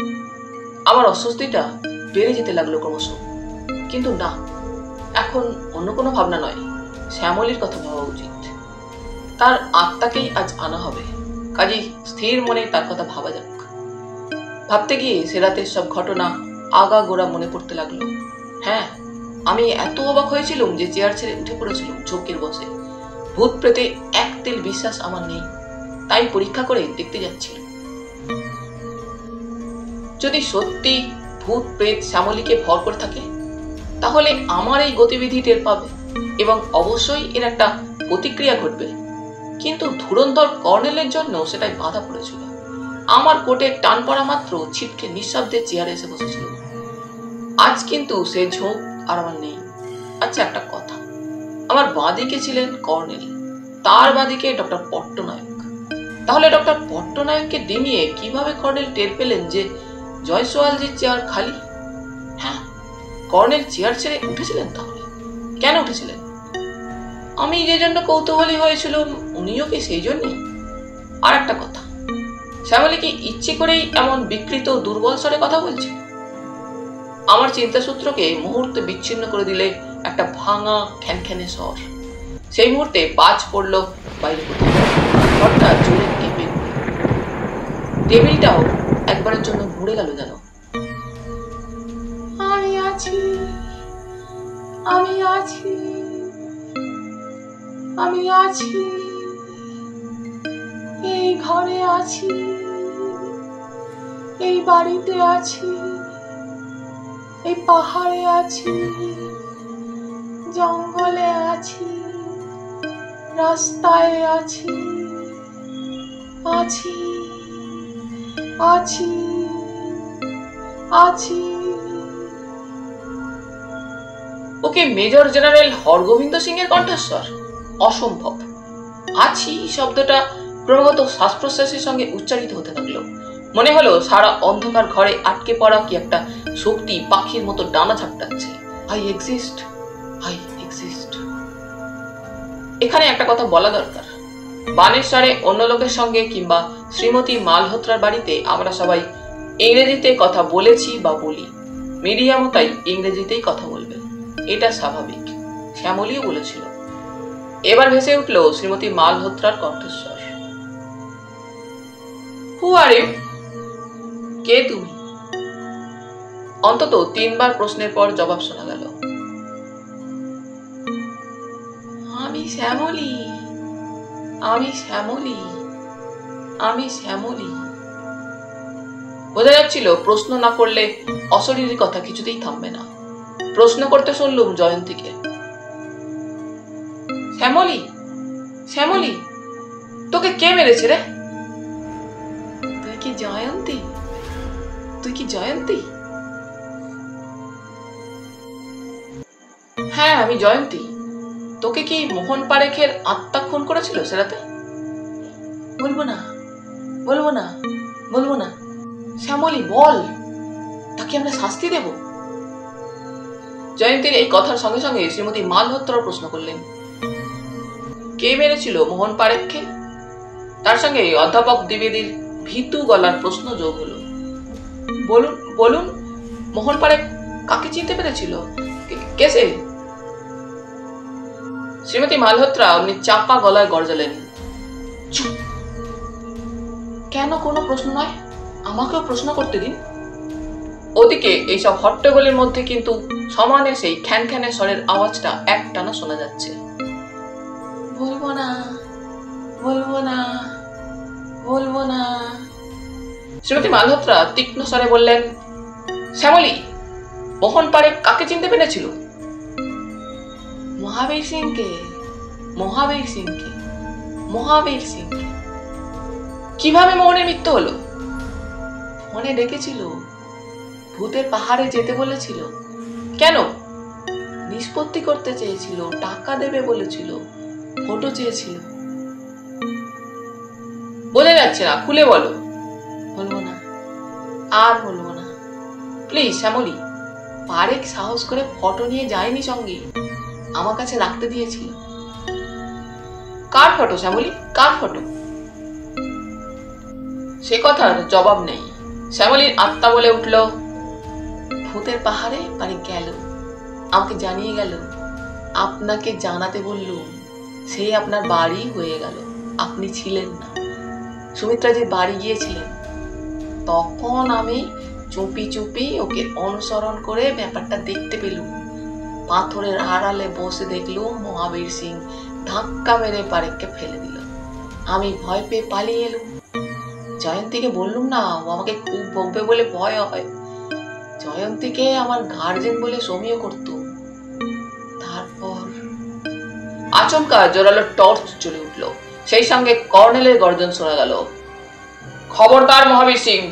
আমার অস্বস্তিটা বেড়ে যেতে লাগলো ক্রমশ। কিন্তু না, এখন অন্য কোনো ভাবনা নয়, শ্যামলীর কথা ভাবা উচিত। তার আত্মাকেই আজ আনা হবে, কাজেই স্থির মনে তার কথা ভাবা যাক। ভাবতে গিয়ে সে রাতের সব ঘটনা আগাগোড়া মনে পড়তে লাগলো। হ্যাঁ, আমি এত অবাক হয়েছিলাম যে চেয়ার ছেড়ে উঠে পড়েছিলাম ঝোঁকের বসে। ভূত প্রেতে এক তেল বিশ্বাস আমার নেই, তাই পরীক্ষা করে দেখতে যাচ্ছিল। যদি সত্যি ভূত প্রেত শ্যামলীকে ভর করে থাকে, তাহলে আমার এই গতিবিধি টের পাবে এবং অবশ্যই এর একটা প্রতিক্রিয়া ঘটবে। কিন্তু ধুরন্ধর কর্নেলের জন্য সেটাই বাধা পড়েছিল। আমার কোটে টান পড়া মাত্র ছিটকে নিঃশব্দে চেয়ারে এসে বসেছিল। আজ কিন্তু সে ঝোঁক আর আমার নেই। আচ্ছা, একটা কথা, আমার বাঁদিকে ছিলেন কর্নেল, তার বাঁদিকে ডক্টর পট্টনায়ক। তাহলে ডক্টর পট্টনায়ককে ডিঙিয়ে কিভাবে কর্নেল টের পেলেন যে জয়সওয়ালজির চেয়ার খালি? হ্যাঁ, কর্নেল চেয়ার ছেড়ে উঠেছিলেন। তাহলে কেন উঠেছিলেন? আমি যে জন্য কৌতূহলী হয়েছিল, উনিও কি সেই জন্যই? আর একটা কথা, শ্যামলী কি ইচ্ছে করেই এমন বিকৃত দুর্বল স্বরে কথা বলছে? আমার চিন্তাসূত্রকে মুহূর্তে বিচ্ছিন্ন করে দিলে একটা ভাঙা খ্যানখ্যানে স্বর। সেই মুহূর্তে বাজ পড়ল বাইরে কোথাও। ঘরটা জোরে কেঁপে উঠল। টেবিলটাও একবারের জন্য ঘুরে গেল যেন। আমি আছি, আমি আছি, আমি আছি, এই ঘরে আছি, এই বাড়িতে আছি, এই পাহাড়ে আছি, জঙ্গলে আছি, রাস্তায় আছি, আছি, আছি, আছি। ওকে মেজর জেনারেল হরগোবিন্দ সিং এর কণ্ঠস্বর? অসম্ভব। আছি শব্দটা ক্রমাগত শ্বাস প্রশ্বাসের সঙ্গে উচ্চারিত হতে থাকলো। মনে হলো সারা অন্ধকার ঘরে আটকে পড়া কি একটা শক্তি পাখির মতো ডানা ঝাপটাচ্ছে। I exist, I exist. এখানে একটা কথা বলা দরকার। বানেশ্বরে অন্য লোকের সঙ্গে কিংবা শ্রীমতী মালহোত্রার বাড়িতে আমরা সবাই ইংরেজিতে কথা বলেছি বা বলি। মিডিয়ামও তাই ইংরেজিতেই কথা বলবে, এটা স্বাভাবিক। শ্যামলীও বলেছিল। এবার ভেসে উঠল শ্রীমতী মালহোত্রার কণ্ঠস্বর। হু আর ইউ? কে তুমি? অন্তত 3 বার প্রশ্নের পর জবাব শোনা গেল। আমি শ্যামলী, আমি শ্যামলী, আমি শ্যামলী। বোঝা যাচ্ছিল প্রশ্ন না করলে অশরীরী কথা কিছুতেই থামবে না। প্রশ্ন করতে শুনলুম জয়ন্তীকে। শ্যামলী, শ্যামলী, তোকে কে মেরেছে রে? তুই কি জয়ন্তী? তুই কি জয়ন্তী? হ্যাঁ, আমি জয়ন্তী। তোকে কি মোহন পারেখের আত্মা খুন করেছিল সে রাতে? বলবো না, বলবো না, বলবো না। শ্যামলী বল, তাকে আমরা শাস্তি দেব। জয়ন্তীর এই কথার সঙ্গে সঙ্গে শ্রীমতী মালহোত্রা প্রশ্ন করলেন, কে মেরেছিল মোহন পারেখকে? তার সঙ্গে অধ্যাপক দ্বিবেদীর ভীতু গলার প্রশ্ন যোগ হলো। বলুন, বলুন, মোহন পারেখ কাকে চিনতে পেরেছিল? কে সে? শ্রীমতী মালহোত্রা অমনি চাপা গলায় গর্জালেন, চুপ! কেন কোনো প্রশ্ন নয়? আমাকেও প্রশ্ন করতে দিন। ওদিকে এইসব হট্টগোলের মধ্যে কিন্তু সমানে সেই খ্যানখ্যানে স্বরের আওয়াজটা একটানা শোনা যাচ্ছে। বলবো না, বলবো না, বলবো না। শ্রীমতী মালহোত্রা তীক্ষ্ণ স্বরে বললেন, শ্যামলী, মোহন পারেখ কাকে চিনতে পেরেছিল? মহাবীর সিংকে, মহাবীর সিংকে, মহাবীর সিংকে। কিভাবে মোহনের মৃত্যু হলো? মনে ডেকেছিল, ভূতের পাহাড়ে যেতে বলেছিল। কেন? নিষ্পত্তি করতে চেয়েছিল, টাকা দেবে বলেছিল, ফটো চেয়েছিল। বোঝা যাচ্ছে না, খুলে বলো। বলবো না, আর বলবো না। প্লিজ শ্যামলী, পারেখ সাহস করে ফটো নিয়ে যায়নি সঙ্গে, আমার কাছে রাখতে দিয়েছিল। কার ফটো শ্যামলী, কার ফটো? সে কথার জবাব নেই। শ্যামলীর আত্মা বলে উঠল, ভূতের পাহাড়ে পারেখ গেল, আমাকে জানিয়ে গেল, আপনাকে জানাতে বললুম, সে আপনার বাড়ি হয়ে গেল, আপনি ছিলেন না। সুমিত্রা যে বাড়ি গিয়েছিলেন, তখন আমি চুপি চুপি ওকে অনুসরণ করে ব্যাপারটা দেখতে পেলুম। পাথরের আড়ালে বসে দেখলুম মহাবীর সিং ধাক্কা মেরে পারেককে ফেলে দিল। আমি ভয় পেয়ে পালিয়ে এলুম। জয়ন্তীকে বললুম না, ও আমাকে খুব বকবে বলে ভয় হয়। জয়ন্তীকে আমার গার্জেন বলে সমীহ করত। তারপর আচমকা জোরালো টর্চ জ্বলে উঠল। সেই সঙ্গে কর্নেলের গর্জন শোনা গেল, খবরদার মহাবীর সিং।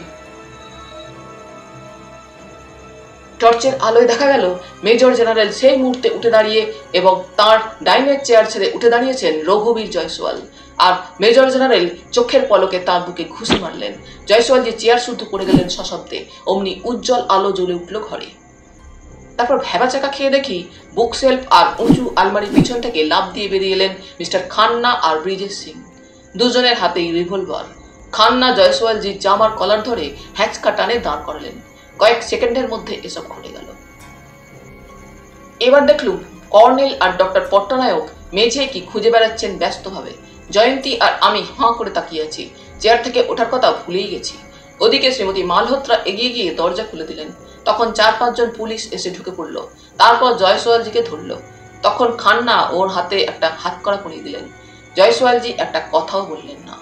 টর্চের আলোয় দেখা গেল মেজর জেনারেল সেই মুহূর্তে উঠে দাঁড়িয়ে এবং তার ডাইনের চেয়ার ছেড়ে উঠে দাঁড়িয়েছেন রঘুবীর জয়সওয়াল। আর মেজর জেনারেল চোখের পলকে তার বুকে ঘুষি মারলেন। জয়সওয়াল যে চেয়ার শুদ্ধ পড়ে গেলেন সশব্দে। অমনি উজ্জ্বল আলো জ্বলে উঠল ঘরে। তারপর ভেবাচাকা খেয়ে দেখি বুক সেলফ আর উঁচু আলমারির পিছন থেকে লাফ দিয়ে বেরিয়ে এলেন মিস্টার খান্না আর ব্রিজেশ সিং। দুজনের হাতেই রিভলভার। খান্না জয়সওয়ালজির জামার কলার ধরে হ্যাঁচকা টানে দাঁড় করালেন। কয়েক সেকেন্ডের মধ্যে এসব ঘটে গেল। এবার দেখলুম কর্নেল আর ডক্টর পট্টনায়ক মেঝে কি খুঁজে বেড়াচ্ছেন ব্যস্তভাবে। জয়ন্তী আর আমি হাঁ করে তাকিয়ে আছি। চেয়ার থেকে ওঠার কথা ভুলেই গেছি। ওদিকে শ্রীমতী মালহোত্রা এগিয়ে গিয়ে দরজা খুলে দিলেন। তখন 4-5 জন পুলিশ এসে ঢুকে পড়ল। তারপর জয়সওয়ালজিকে ধরল। তখন খান্না ওর হাতে একটা হাতকড়া পরিয়ে দিলেন। জয়সওয়ালজি একটা কথাও বললেন না।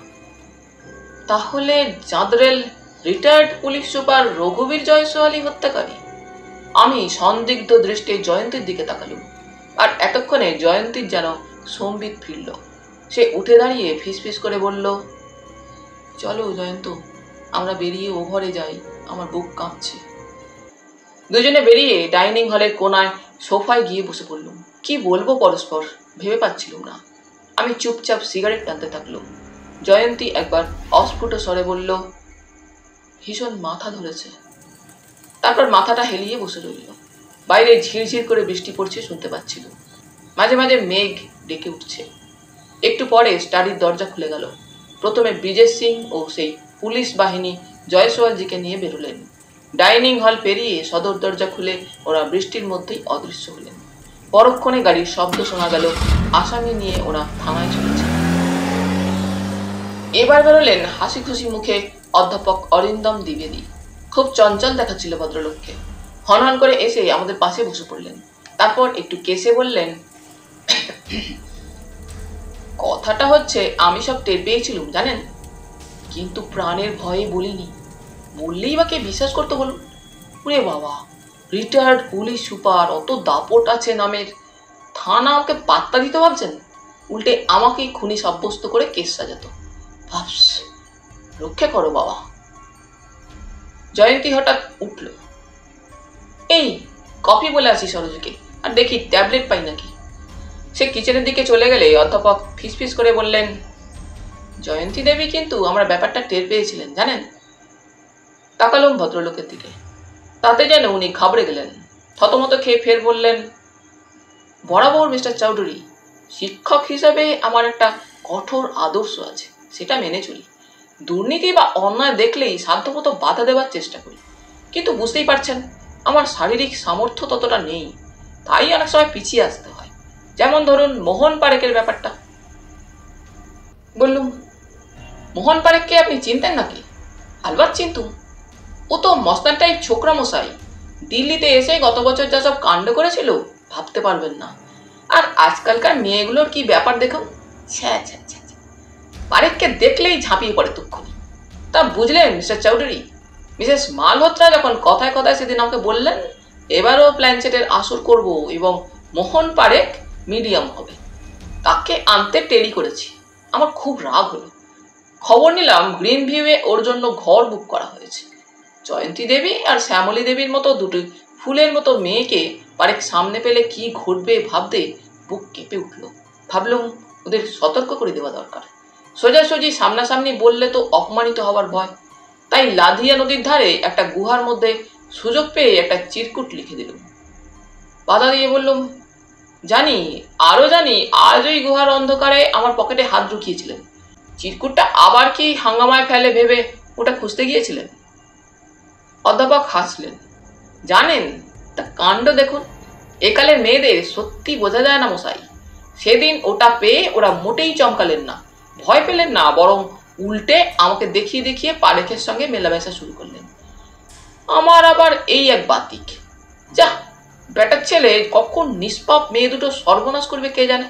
তাহলে জাদরেল রিটায়ার্ড পুলিশ সুপার রঘুবীর জয়সওয়ালই হত্যাকারী? আমি সন্দিগ্ধ দৃষ্টে জয়ন্তীর দিকে তাকালুম। আর এতক্ষণে জয়ন্তীর যেন সম্বিত ফিরল। সে উঠে দাঁড়িয়ে ফিসফিস করে বলল, চলো জয়ন্ত, আমরা বেরিয়ে ও ঘরে যাই, আমার বুক কাঁপছে। দুজনে বেরিয়ে ডাইনিং হলের কোনায় সোফায় গিয়ে বসে পড়লুম। কি বলবো পরস্পর ভেবে পাচ্ছিলুম না। আমি চুপচাপ সিগারেট টানতে থাকলুম। জয়ন্তী একবার অস্ফুট স্বরে বলল, ভীষণ মাথা ধরেছে। তারপর মাথাটা হেলিয়ে বসে রইল। বাইরে ঝিরঝির করে বৃষ্টি পড়ছে শুনতে পাচ্ছিল। মাঝে মাঝে মেঘ ডেকে উঠছে। একটু পরে স্টাডির দরজা খুলে গেল। প্রথমে ব্রিজেশ সিং ও সেই পুলিশ বাহিনী জয়সওয়ালজিকে নিয়ে বেরোলেন। ডাইনিং হল পেরিয়ে সদর দরজা খুলে ওরা বৃষ্টির মধ্যেই অদৃশ্য হলেন। পরক্ষণে গাড়ির শব্দ শোনা গেল। আসামি নিয়ে ওরা থানায় চলেছে। এবার বেরোলেন হাসি খুশি মুখে অধ্যাপক অরিন্দম দ্বিবেদী। খুব চঞ্চল দেখাচ্ছিল ভদ্রলোককে। হনহন করে এসে আমাদের পাশে বসে পড়লেন। তারপর একটু কেসে বললেন, কথাটা হচ্ছে আমি সব টের পেয়েছিলুম জানেন, কিন্তু প্রাণের ভয়ে বলিনি। বললেই বা কে বিশ্বাস করতে বলুন? ওরে বাবা, রিটায়ার্ড পুলিশ সুপার, অত দাপট আছে নামের, থানা ওকে পাত্তা দিতে ভাবছেন? উল্টে আমাকেই খুনি সাব্যস্ত করে কেস সাজাতো। ভাবস, রক্ষে করো বাবা। জয়ন্তী হঠাৎ উঠল, এই কফি বলে আসি সরোজকে, আর দেখি ট্যাবলেট পাই নাকি। সে কিচেনের দিকে চলে গেলে অধ্যাপক ফিসফিস করে বললেন, জয়ন্তী দেবী কিন্তু আমরা ব্যাপারটা টের পেয়েছিলেন জানেন। তাকালুম ভদ্রলোকের দিকে। তাতে যেন উনি ঘাবড়ে গেলেন। থতমত খেয়ে ফের বললেন, বরাবর মিস্টার চৌধুরী, শিক্ষক হিসাবে আমার একটা কঠোর আদর্শ আছে, সেটা মেনে চলি। দুর্নীতি বা অন্যায় দেখলেই সাধ্যমতো বাধা দেওয়ার চেষ্টা করি। কিন্তু বুঝতেই পারছেন, আমার শারীরিক সামর্থ্য ততটা নেই। তাই অনেক সময় পিছিয়ে আসতে হয়। যেমন ধরুন মোহন পারেকের ব্যাপারটা। বললুম, মোহন পারেককে আপনি চিনতেন নাকি? আলবাত চিনতুম। ও তো মস্তান টাইপ ছোকরা মশাই। দিল্লিতে এসে গত বছর যা সব কাণ্ড করেছিল ভাবতে পারবেন না। আর আজকালকার মেয়েগুলোর কি ব্যাপার দেখুন, ছ্যা ছ্যা ছ্যা। পারেককে দেখলেই ঝাঁপিয়ে পড়ে তক্ষুনি। তা বুঝলেন মিস্টার চৌধুরী, মিসেস মালহোত্রা যখন কথায় কথায় সেদিন আমাকে বললেন, এবারও প্ল্যানচেটের আসর করব এবং মোহন পারেক মিডিয়াম হবে, তাকে আনতে টেরি করেছি। আমার খুব রাগ হলো। খবর নিলাম গ্রিন ভিউয়ে ওর জন্য ঘর বুক করা হয়েছে। জয়ন্তী দেবী আর শ্যামলী দেবীর মতো দুটি ফুলের মতো মেয়েকে পারেক সামনে পেলে কি ঘটবে ভাবতে বুক কেঁপে উঠল। ভাবলুম ওদের সতর্ক করে দেওয়া দরকার। সোজাসুজি সামনাসামনি বললে তো অপমানিত হবার ভয়। তাই লাধিয়া নদীর ধারে একটা গুহার মধ্যে সুযোগ পেয়ে একটা চিরকুট লিখে দিলুম। বাধা দিয়ে বললুম, জানি, আরো জানি, আজ ওই গুহার অন্ধকারে আমার পকেটে হাত ঢুকিয়েছিলেন। চিরকুটটা আবার কি হাঙ্গামায় ফেলে ভেবে ওটা খুঁজতে গিয়েছিলেন। অধ্যাপক হাসলেন। জানেন, তা কাণ্ড দেখুন। একালের মেয়েদের সত্যি বোঝা যায় না মশাই। সেদিন ওটা পেয়ে ওরা মোটেই চমকালেন না, ভয় পেলেন না, বরং উল্টে আমাকে দেখিয়ে দেখিয়ে পারেখের সঙ্গে মেলামেশা শুরু করলেন। আমার আবার এই এক বাতিক, যা বেটার ছেলে কখন নিষ্পাপ মেয়ে দুটো সর্বনাশ করবে কে জানে।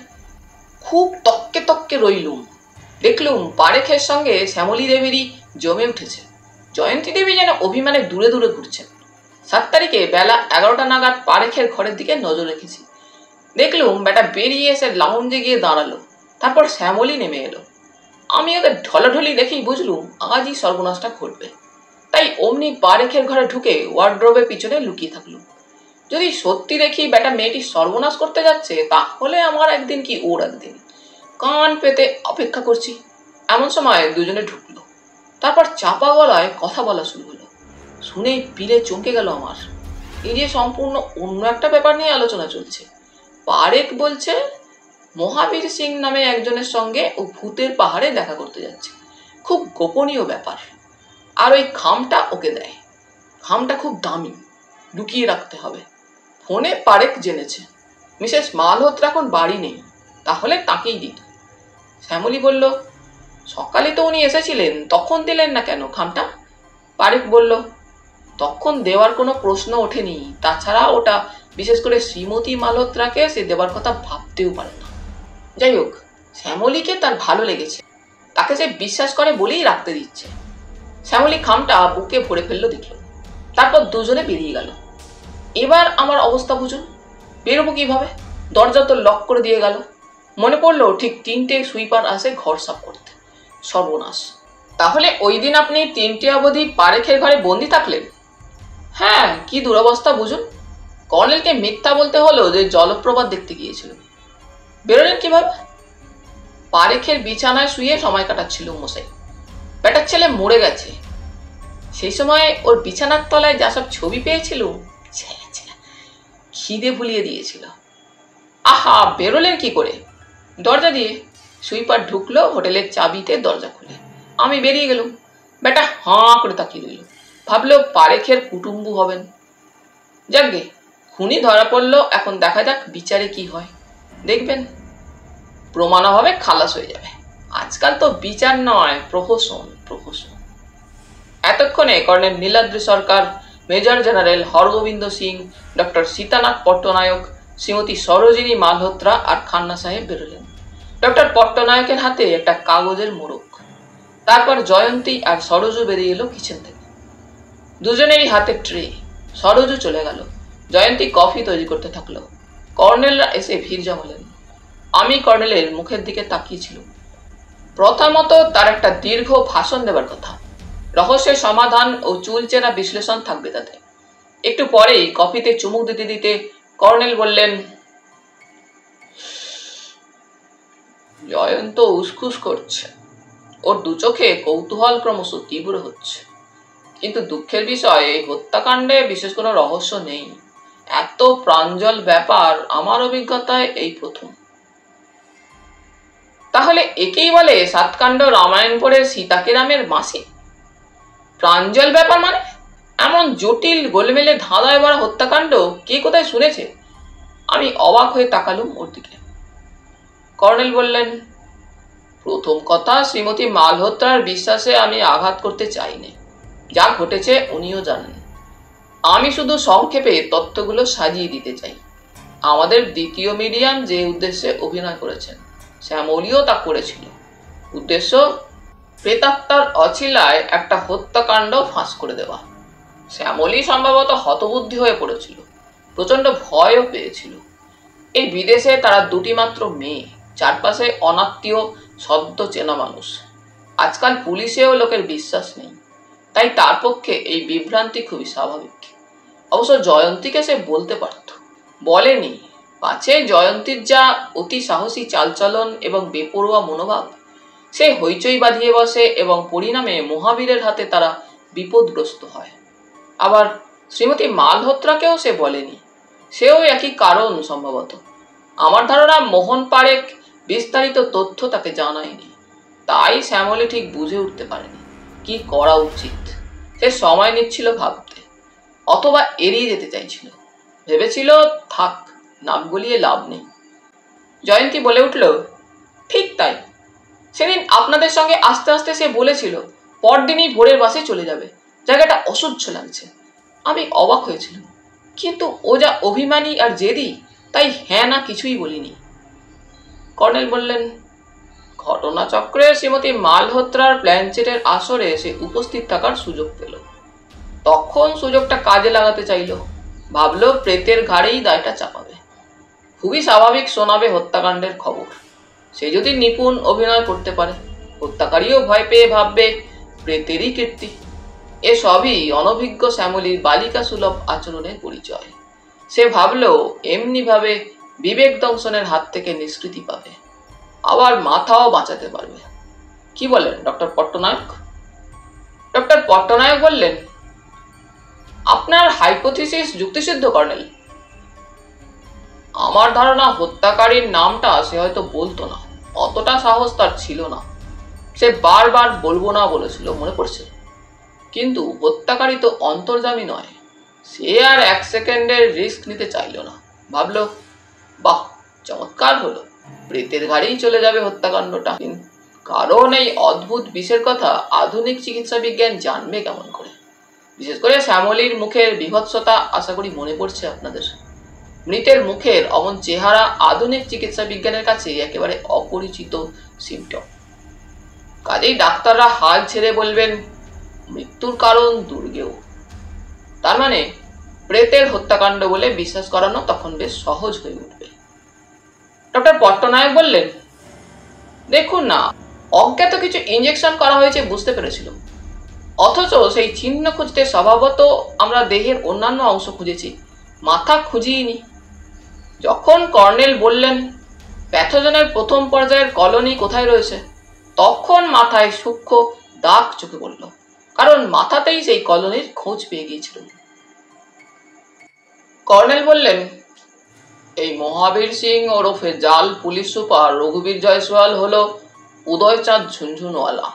খুব তককে তককে রইলুম। দেখলুম পারেখের সঙ্গে শ্যামলী দেবীরই জমে উঠেছে। জয়ন্তী দেবী যেন অভিমানে দূরে দূরে ঘুরছেন। 7 তারিখে বেলা 11টা নাগাদ পারেখের ঘরের দিকে নজর রেখেছি। দেখলুম বেটা বেরিয়ে এসে লাউঞ্জে গিয়ে দাঁড়ালো। তারপর শ্যামলী নেমে এলো। আমি ওদের ঢলাঢলি দেখেই বুঝলুম আজই সর্বনাশটা ঘটবে। তাই অমনি পারেখের ঘরে ঢুকে ওয়ার্ড্রোবের পিছনে লুকিয়ে থাকলুম। যদি সত্যি দেখি বেটা মেয়েটি সর্বনাশ করতে যাচ্ছে, তাহলে আমার একদিন কি ওর একদিন। কান পেতে অপেক্ষা করছি। এমন সময় দুজনে ঢুকলো। তারপর চাপা গলায় কথা বলা শুরু হলো। শুনে পিলে চমকে গেল আমার। এই যে সম্পূর্ণ অন্য একটা ব্যাপার নিয়ে আলোচনা চলছে। পারেখ বলছে মহাবীর সিং নামে একজনের সঙ্গে ও ভূতের পাহাড়ে দেখা করতে যাচ্ছে। খুব গোপনীয় ব্যাপার। আর ওই খামটা ওকে দেয়। খামটা খুব দামি, লুকিয়ে রাখতে হবে। ফোনে পারেখ জেনেছে মিসেস মালহোত্রা এখন বাড়ি নেই, তাহলে তাকেই দিত। শ্যামলী বলল, সকালে তো উনি এসেছিলেন, তখন দিলেন না কেন খামটা? পারেখ বলল, তখন দেওয়ার কোনো প্রশ্ন ওঠেনি। তাছাড়া ওটা বিশেষ করে শ্রীমতী মালহোত্রাকে সে দেবার কথা ভাবতেও পারে না। যাই হোক, শ্যামলীকে তার ভালো লেগেছে। তাকে সে বিশ্বাস করে বলেই রাখতে দিচ্ছে। শ্যামলী খামটা বুকে ভরে ফেললো দেখল। তারপর দুজনে বেরিয়ে গেল। এবার আমার অবস্থা বুঝুন। বেরোবো কিভাবে? দরজা তো লক করে দিয়ে গেল। মনে পড়লো ঠিক 3টে সুইপার আসে ঘর সাফ করতে। সর্বনাশ। তাহলে ওই দিন আপনি 3টে অবধি পারেখের ঘরে বন্দি থাকলেন? হ্যাঁ, কি দুরবস্থা বুঝুন। কর্নেলকে মিথ্যা বলতে হলো যে জলপ্রপাত দেখতে গিয়েছিল। বেরোলেন কিভাবে? পারেখের বিছানায় শুয়ে সময় কাটাচ্ছিল মশাই। বেটার ছেলে মরে গেছে। সেই সময় ওর বিছানার তলায় যা সব ছবি পেয়েছিল, খিদে ভুলিয়ে দিয়েছিল। আহা, বেরোলেন কি করে? দরজা দিয়ে। সুইপার ঢুকলো হোটেলের চাবিতে দরজা খুলে। আমি বেরিয়ে গেলাম। বেটা হাঁ করে তাকিয়ে রইল। ভাবলো পারেখের কুটুম্বু হবেন। যাকগে, খুনি ধরা পড়লো। এখন দেখা যাক বিচারে কি হয়। দেখবেন প্রমাণাভাবে খালাস হয়ে যাবে। আজকাল তো বিচার নয়, প্রহসন। এতক্ষণে colonel Niladri Sarkar, major general Hargobind Singh, doctor Sitanath Pattanayak, Shrimati Sarojini Malhotra আর খান্না সাহেব বেরোলেন। ডক্টর পট্টনায়কের হাতে একটা কাগজের মোড়ক। তারপর জয়ন্তী আর সরোজু বেরিয়ে এলো কিচেন থেকে। দুজনেরই হাতে ট্রে। সরোজু চলে গেল। জয়ন্তী কফি তৈরি করতে থাকলো। কর্নেলরা এসে ভিড় জমালেন। আমি কর্নেলের মুখের দিকে তাকিয়েছিলাম। প্রথমত তার একটা দীর্ঘ ভাষণ দেবার কথা। রহস্যের সমাধান ও চুলচেরা বিশ্লেষণ থাকবে তাতে। একটু পরেই কফিতে চুমুক দিতে দিতে কর্নেল বললেন, জয়ন্ত উসখুস করছে। ওর দু চোখে কৌতূহল ক্রমশ তীব্র হচ্ছে। কিন্তু দুঃখের বিষয়, এই হত্যাকাণ্ডে বিশেষ কোনো রহস্য নেই। এত প্রাঞ্জল ব্যাপার আমার অভিজ্ঞতায় এই প্রথম। তাহলে একেই বলে সাতকাণ্ড রামায়ণ পড়ে সীতাকে রামের মাসি? প্রাঞ্জল ব্যাপার মানে? এমন জটিল গোলমেলে ধাঁধায় ভরা হত্যাকাণ্ড কে কোথায় শুনেছে? আমি অবাক হয়ে তাকালুম ওর দিকে। কর্নেল বললেন, প্রথম কথা, শ্রীমতী মালহোত্রার বিশ্বাসে আমি আঘাত করতে চাইনি। যা ঘটেছে উনিও জানেন। আমি শুধু সংক্ষেপে তত্ত্বগুলো সাজিয়ে দিতে চাই। আমাদের দ্বিতীয় মিডিয়াম যে উদ্দেশ্যে অভিনয় করেছেন, শ্যামলীও তা করেছিল। উদ্দেশ্য প্রেতাত্মার অছিলায় একটা হত্যাকাণ্ড ফাঁস করে দেওয়া। শ্যামলী সম্ভবত হতবুদ্ধি হয়ে পড়েছিল, প্রচন্ড ভয়ও পেয়েছিল। এই বিদেশে তারা দুটি মাত্র মেয়ে, চারপাশে অনাত্মীয় সদ্য চেনা মানুষ। আজকাল পুলিশেও লোকের বিশ্বাস নেই। তাই তার পক্ষে এই বিভ্রান্তি খুবই স্বাভাবিক। অবশ্য জয়ন্তীকে সে বলতে পারত, বলেনি। পাছে জয়ন্তীর যা অতি সাহসী চালচলন এবং বেপরোয়া মনোভাব, সে হইচই বাঁধিয়ে বসে এবং পরিণামে মহাবীরের হাতে তারা বিপদগ্রস্ত হয়। আবার শ্রীমতী মালহোত্রাকেও সে বলেনি। সেও একই কারণ সম্ভবত। আমার ধারণা মোহন পারেখ বিস্তারিত তথ্য তাকে জানায়নি। তাই শ্যামলী ঠিক বুঝে উঠতে পারেনি কি করা উচিত। সে সময় নিচ্ছিল ভাবতে, অথবা এড়িয়ে যেতে চাইছিল। ভেবেছিল থাক, নাক গলিয়ে লাভ নেই। জয়ন্তী বলে উঠল, ঠিক তাই। সেদিন আপনাদের সঙ্গে আস্তে আস্তে সে বলেছিল পরদিনই ভোরের বাসে চলে যাবে। জায়গাটা অসহ্য লাগছে। আমি অবাক হয়েছিলাম, কিন্তু ও যা অভিমানী আর জেদি, তাই হ্যাঁ না কিছুই বলিনি। কর্নেল বললেন, ঘটনাচক্রে শ্রীমতী মালহোত্রার প্ল্যানচেটের আসরে সে উপস্থিত থাকার সুযোগ পেল। তখন সুযোগটা কাজে লাগাতে চাইল, ভাবলো প্রেতের ঘাড়েই দায়টা চাপাবে। খুবই স্বাভাবিক শোনাবে হত্যাকাণ্ডের খবর। সে যদি নিপুণ অভিনয় করতে পারে, হত্যাকারীও ভয় পেয়ে ভাববে প্রেতেরই কীর্তি। এসবই অনভিজ্ঞ শ্যামলীর বালিকা সুলভ আচরণের পরিচয়। সে ভাবলো এমনিভাবে বিবেক দংশনের হাত থেকে নিষ্কৃতি পাবে, আবার মাথাও বাঁচাতে পারবে। কি বলেন ডক্টর পট্টনায়ক? ডক্টর পট্টনায়ক বললেন, আপনার হাইপোথিসিস যুক্তিসিদ্ধ কর্নেল। আমার ধারণা হত্যাকারীর নামটা সে হয়তো বলতো না, অতটা সাহস তার ছিল না। সে বারবার বলবো না বলেছিল, মনে পড়ছে। কিন্তু হত্যাকারী তো অন্তর্যামী নয়, সে আর 1 সেকেন্ডের রিস্ক নিতে চাইল না। ভাবলো, বাহ, চমৎকার হলো, প্রেতের ঘাড়েই চলে যাবে হত্যাকাণ্ডটা। কারণ এই অদ্ভুত বিষের কথা আধুনিক চিকিৎসা বিজ্ঞান জানবে কেমন করে? বিশেষ করে শ্যামলীর মুখের বিভৎসতা আশা করি মনে পড়ছে আপনাদের। মৃতের মুখের অমন চেহারা আধুনিক চিকিৎসা বিজ্ঞানের কাছে একেবারে অপরিচিত সিমটম। কাজেই ডাক্তাররা হাল ছেড়ে বলবেন মৃত্যুর কারণ দুর্গেয়। তার মানে প্রেতের হত্যাকাণ্ড বলে বিশ্বাস করানো তখন বেশ সহজ হয়ে উঠবে। ডক্টর পট্টনায়ক বললেন, দেখুন না, অজ্ঞাত কিছু ইঞ্জেকশন করা হয়েছে বুঝতে পেরেছিল, অথচ সেই চিহ্ন খুঁজতে স্বভাবত আমরা দেহের অন্যান্য অংশ খুঁজেছি, মাথা খুঁজিনি। যখন কর্নেল বললেন প্যাথোজেনের প্রথম পর্যায়ের কলোনি কোথায় রয়েছে, তখন মাথায় সূক্ষ্ম দাগ চোখে পড়ল, কারণ মাথাতেই সেই কলোনির খোঁজ পেয়ে গিয়েছিল। কর্নেল বললেন, এই মহাবীর সিং ওরফে জাল পুলিশ সুপার রঘুবীর জয়সওয়াল হলো উদয়চাঁদ ঝুনঝুনওয়ালা,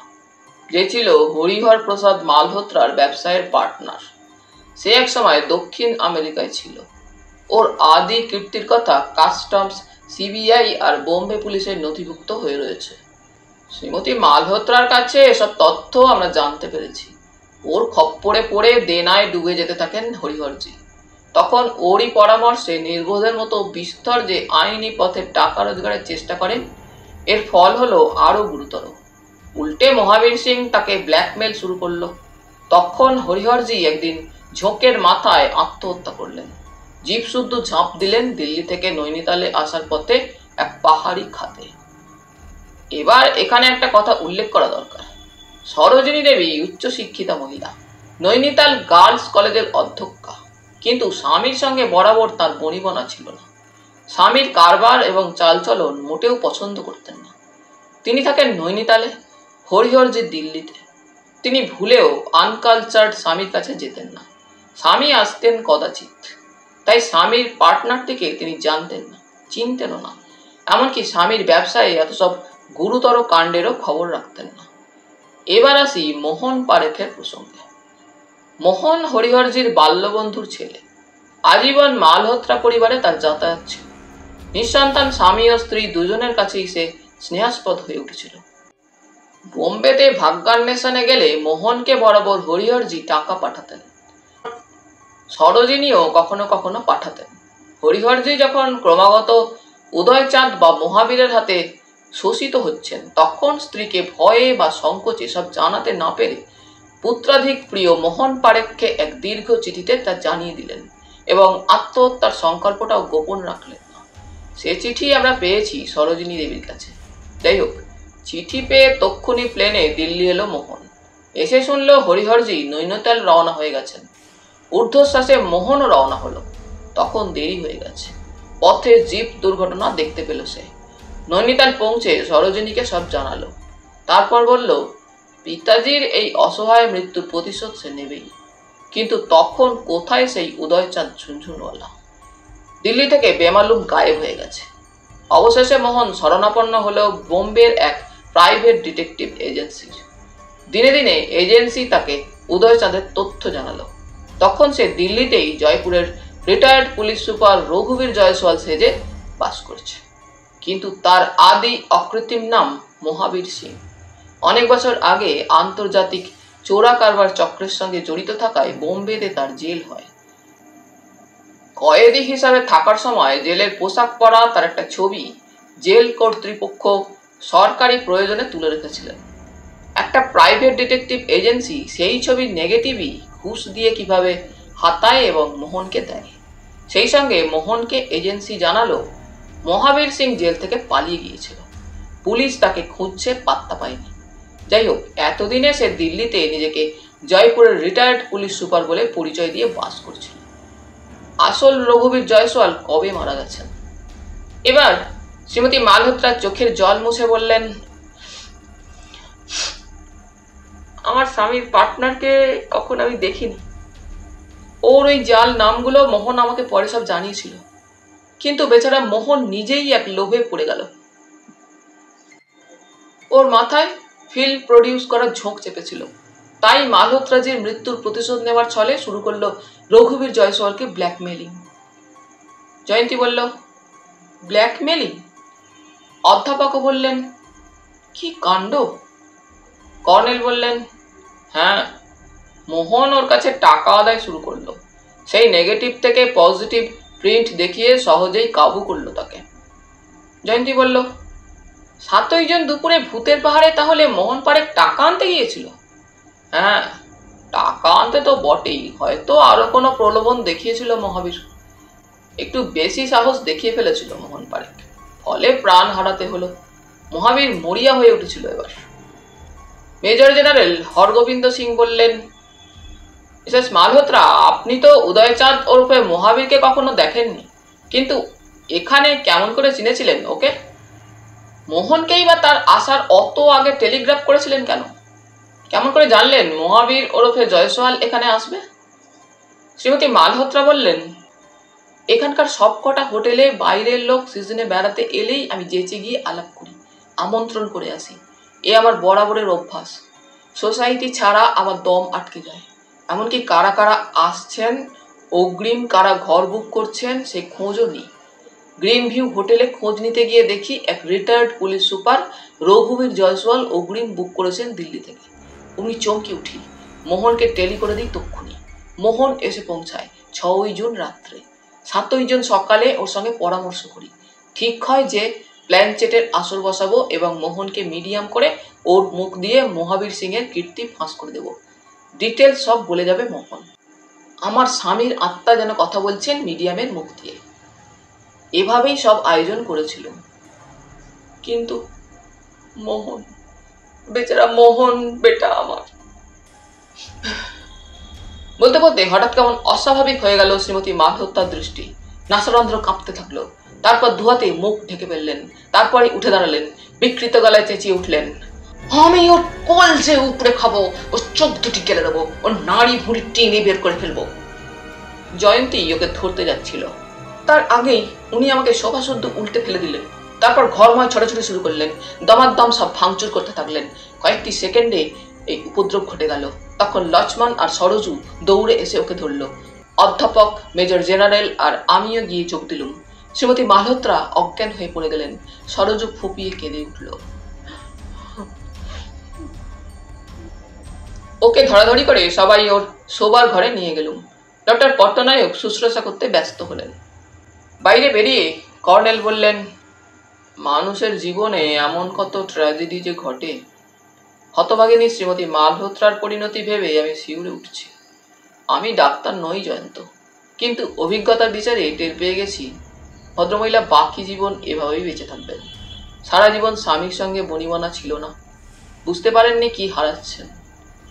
যে ছিল হরিহর প্রসাদ মালহোত্রার ব্যবসায়ের পার্টনার। সে এক সময় দক্ষিণ আমেরিকায় ছিল। ওর আদি কীর্তির কথা কাস্টমস, সিবিআই আর বোম্বে পুলিশের নথিভুক্ত হয়ে রয়েছে। শ্রীমতী মালহোত্রার কাছে এসব তথ্য আমরা জানতে পেরেছি। ওর খপ্পরে পড়ে দেনায় ডুবে যেতে থাকেন হরিহরজি। তখন ওরই পরামর্শে নির্বোধের মতো বিস্তর যে আইনি পথে টাকা রোজগারের চেষ্টা করেন, এর ফল হলো আরো গুরুতর। উল্টে মহাবীর সিং তাকে ব্ল্যাকমেল শুরু করলো। তখন হরিহরজি একদিন ঝোঁকের মাথায় আত্মহত্যা করলেন। জিপ শুদ্ধ ঝাঁপ দিলেন দিল্লি থেকে নৈনিতালে আসার পথে এক পাহাড়ি খাদে। এবার এখানে একটা কথা উল্লেখ করা দরকার। সরোজিনী দেবী উচ্চশিক্ষিতা মহিলা, নৈনিতাল গার্লস কলেজের অধ্যক্ষা, কিন্তু স্বামীর সঙ্গে বরাবর তার বনিবনা ছিল না। স্বামীর কারবার এবং চালচলন মোটেও পছন্দ করতেন না। তিনি থাকেন নৈনিতালে, হরিহরজি দিল্লিতে। তিনি ভুলেও আনকালচার্ড স্বামীর কাছে যেতেন না। স্বামী আসতেন কদাচিৎ, তাই স্বামীর পার্টনারটিকে তিনি জানতেন না, চিনতেনও না। এমনকি স্বামীর ব্যবসায় এত সব গুরুতর কাণ্ডেরও খবর রাখতেন না। এবার আসি মোহন পারেখের প্রসঙ্গে। মোহন হরিহরজির বাল্যবন্ধুর ছেলে। আজীবন মালহোত্রা পরিবারে তার যাতায়াত ছিল। নিঃসন্তান স্বামী ও স্ত্রী দুজনের কাছেই সে স্নেহাস্পদ হয়ে উঠেছিল। বোম্বেতে ভাগ্যান্বেষণে গেলে মোহনকে বরাবর হরিহরজি টাকা পাঠাতেন। সরোজিনীও কখনো কখনো পাঠাতেন। হরিহরজি যখন ক্রমাগত উদয়চাঁদ বা মহাবীরের হাতে শোষিত হচ্ছেন, তখন স্ত্রীকে ভয়ে বা সংকোচে সব জানাতে না পেরে পুত্রাধিক প্রিয় মোহন পারেখকে এক দীর্ঘ চিঠিতে তা জানিয়ে দিলেন এবং আত্মহত্যার সংকল্পটাও গোপন রাখলেন না। সে চিঠি আমরা পেয়েছি সরোজিনী দেবীর কাছে। যাই হোক, চিঠি পেয়ে তক্ষুনি প্লেনে দিল্লি এলো মোহন। এসে শুনল হরিহরজি নৈনিতাল রওনা হয়ে গেছেন। ঊর্ধ্বশ্বাসে মোহনও রওনা হলো। তখন দেরি হয়ে গেছে। পথে জিপ দুর্ঘটনা দেখতে পেল সে। নৈনিতাল পৌঁছে সরোজিনীকে সব জানালো। তারপর বলল, পিতাজির এই অসহায় মৃত্যুর প্রতিশোধ সে নেবেই। কিন্তু তখন কোথায় সেই উদয়চাঁদ ঝুনঝুনওয়ালা? দিল্লি থেকে বেমালুম গায়েব হয়ে গেছে। অবশেষে মোহন শরণাপন্ন হলেও বোম্বের এক প্রাইভেট ডিটেকটিভ এজেন্সির। দিনে দিনে এজেন্সি তাকে উদয়চাঁদের তথ্য জানালো। তখন সে দিল্লিতেই জয়পুরের retired police super Raghubir Jaiswal সেজে বাস করছে। কিন্তু তার আদি অকৃত্রিম নাম মহাবীর সিং। অনেক বছর আগে আন্তর্জাতিক চোরা কারবার চক্রের সঙ্গে জড়িত থাকায় বোম্বেতে তার জেল হয়। কয়েদি হিসাবে থাকার সময় জেলের পোশাক পরা তার একটা ছবি জেল কর্তৃপক্ষ সরকারি প্রয়োজনে তুলে রেখেছিলেন। একটা প্রাইভেট ডিটেকটিভ এজেন্সি সেই ছবির নেগেটিভই ঘুষ দিয়ে কিভাবে হাতায় এবং মোহনকে দেয়। সেই সঙ্গে মোহনকে এজেন্সি জানালো মহাবীর সিং জেল থেকে পালিয়ে গিয়েছিল। পুলিশ তাকে খুঁজছে, পাত্তা পায়নি। যাই হোক, এতদিনে সে দিল্লিতে নিজেকে জয়পুরের রিটায়ার্ড পুলিশ সুপার বলে পরিচয় দিয়ে বাস করছিল। আসল রঘুবীর জয়সওয়াল কবে মারা গেছেন? এবার শ্রীমতী মালহোত্রা চোখের জল মুছে বললেন, আমার স্বামীর পার্টনারকে কখন আমি দেখিনি। ওর ওই জাল নামগুলো মোহন আমাকে পরে সব জানিয়েছিল, কিন্তু বেচারা মোহন নিজেই এক লোভে পড়ে গেল। ওর মাথায় ফিল্ম প্রডিউস করার ঝোঁক চেপেছিল, তাই মালহোত্রাজির মৃত্যুর প্রতিশোধ নেওয়ার ছলে শুরু করলো রঘুবীর জয়সওয়ালকে ব্ল্যাকমেলিং। জয়ন্তী বলল, ব্ল্যাকমেলিং? অধ্যাপকও বললেন, কি কাণ্ড। কর্নেল বললেন, হ্যাঁ, মোহন ওর কাছে টাকা আদায় শুরু করলো। সেই নেগেটিভ থেকে পজিটিভ প্রিন্ট দেখিয়ে সহজেই কাবু করলো তাকে। জয়ন্তী বলল, 7ই জুন দুপুরে ভূতের পাহাড়ে তাহলে মোহন পারেখ টাকা আনতে গিয়েছিল? হ্যাঁ, টাকা আনতে তো বটেই, হয়তো আরো কোনো প্রলোভন দেখিয়েছিল মহাবীর। একটু বেশি সাহস দেখিয়ে ফেলেছিল মোহন পারেখ, ফলে প্রাণ হারাতে হলো। মহাবীর মরিয়া হয়ে উঠেছিল। এবার মেজর জেনারেল হরগোবিন্দ সিং বললেন, মিসেস মালহোত্রা, আপনি তো উদয়চাঁদ ওরফে মহাবীরকে কখনো দেখেননি, কিন্তু এখানে কেমন করে চিনেছিলেন ওকে? মোহনকেই বা তার আসার অত আগে টেলিগ্রাফ করেছিলেন কেন? কেমন করে জানলেন মহাবীর ওরফে জয়সওয়াল এখানে আসবে? শ্রীমতী মালহোত্রা বললেন, এখানকার সবকটা হোটেলে বাইরের লোক সিজনে বেড়াতে এলেই আমি যেচে গিয়ে আলাপ করি, আমন্ত্রণ করে আসি। এ আমার বরাবরের অভ্যাস। সোসাইটি ছাড়া আমার দম আটকে যায়। এমনকি কারা কারা আসছেন, অগ্রিম কারা ঘর বুক করছেন, সে খোঁজও নেই। গ্রিন ভিউ হোটেলে খোঁজ নিতে গিয়ে দেখি এক retired police super Raghubir Jaiswal অগ্রিম বুক করেছেন দিল্লি থেকে। উনি চমকে উঠি, মোহনকে টেলি করে দিই তক্ষুনি। মোহন এসে পৌঁছায় 6ই জুন রাত্রে। 7ই জুন সকালে ওর সঙ্গে পরামর্শ করি। ঠিক হয় যে প্ল্যানচেটের আসর বসাবো এবং মোহনকে মিডিয়াম করে ওর মুখ দিয়ে মহাবীর সিং এর কীর্তি ফাঁস করে দেব। ডিটেলস সব বলে যাবে মোহন। আমার স্বামীর আত্মা যেন কথা বলছেন মিডিয়ামের মুখ দিয়ে। এভাবেই সব আয়োজন করেছিল। কিন্তু মোহন, বেচারা মোহন বেটা আমার। বলতে বলতে হঠাৎ কেমন অস্বাভাবিক হয়ে গেল শ্রীমতী মালহোত্রার দৃষ্টি। নাসারন্ধ্র কাঁপতে থাকলো। তারপর ধোয়াতে মুখ ঢেকে ফেললেন। তারপরে উঠে দাঁড়ালেন, বিকৃত গলায় চেঁচিয়ে উঠলেন, আমি ওর কলজে উপড়ে খাবো, ওর 14টি কেটে দেবো, ওর নাড়ি ভুঁড়ি টেনে বের করে ফেলবো। জয়ন্তী ওকে ধরতে যাচ্ছিল, তার আগেই উনি আমাকে সভাসুদ্ধ উল্টে ফেলে দিলেন। তারপর ঘরময় ছোটাছুটি শুরু করলেন। দমাদ্দম সব ভাঙচুর করতে থাকলেন। কয়েকটি সেকেন্ডে এই উপদ্রব ঘটে গেল। তখন লক্ষ্মণ আর সরজু দৌড়ে এসে ওকে ধরল। অধ্যাপক, মেজর জেনারেল আর আমিও গিয়ে যোগ দিলুম। শ্রীমতী মালহোত্রা অজ্ঞান হয়ে পড়ে গেলেন। সরজু ফুপিয়ে কেঁদে উঠল। ওকে ধরাধরি করে সবাই ওর শোবার ঘরে নিয়ে গেলুম। ডক্টর পট্টনায়ক শুশ্রূষা করতে ব্যস্ত হলেন। বাইরে বেরিয়ে কর্নেল বললেন, মানুষের জীবনে এমন কত ট্র্যাজেডি যে ঘটে। হতভাগিনী শ্রীমতী মালহোত্রার পরিণতি ভেবে আমি শিউরে উঠছি। আমি ডাক্তার নই জয়ন্ত, কিন্তু অভিজ্ঞতার বিচারে টের পেয়ে গেছি ভদ্রমহিলা বাকি জীবন এভাবেই বেঁচে থাকবেন। সারা জীবন স্বামীর সঙ্গে বনিবনা ছিল না, বুঝতে পারেননি কি হারাচ্ছেন।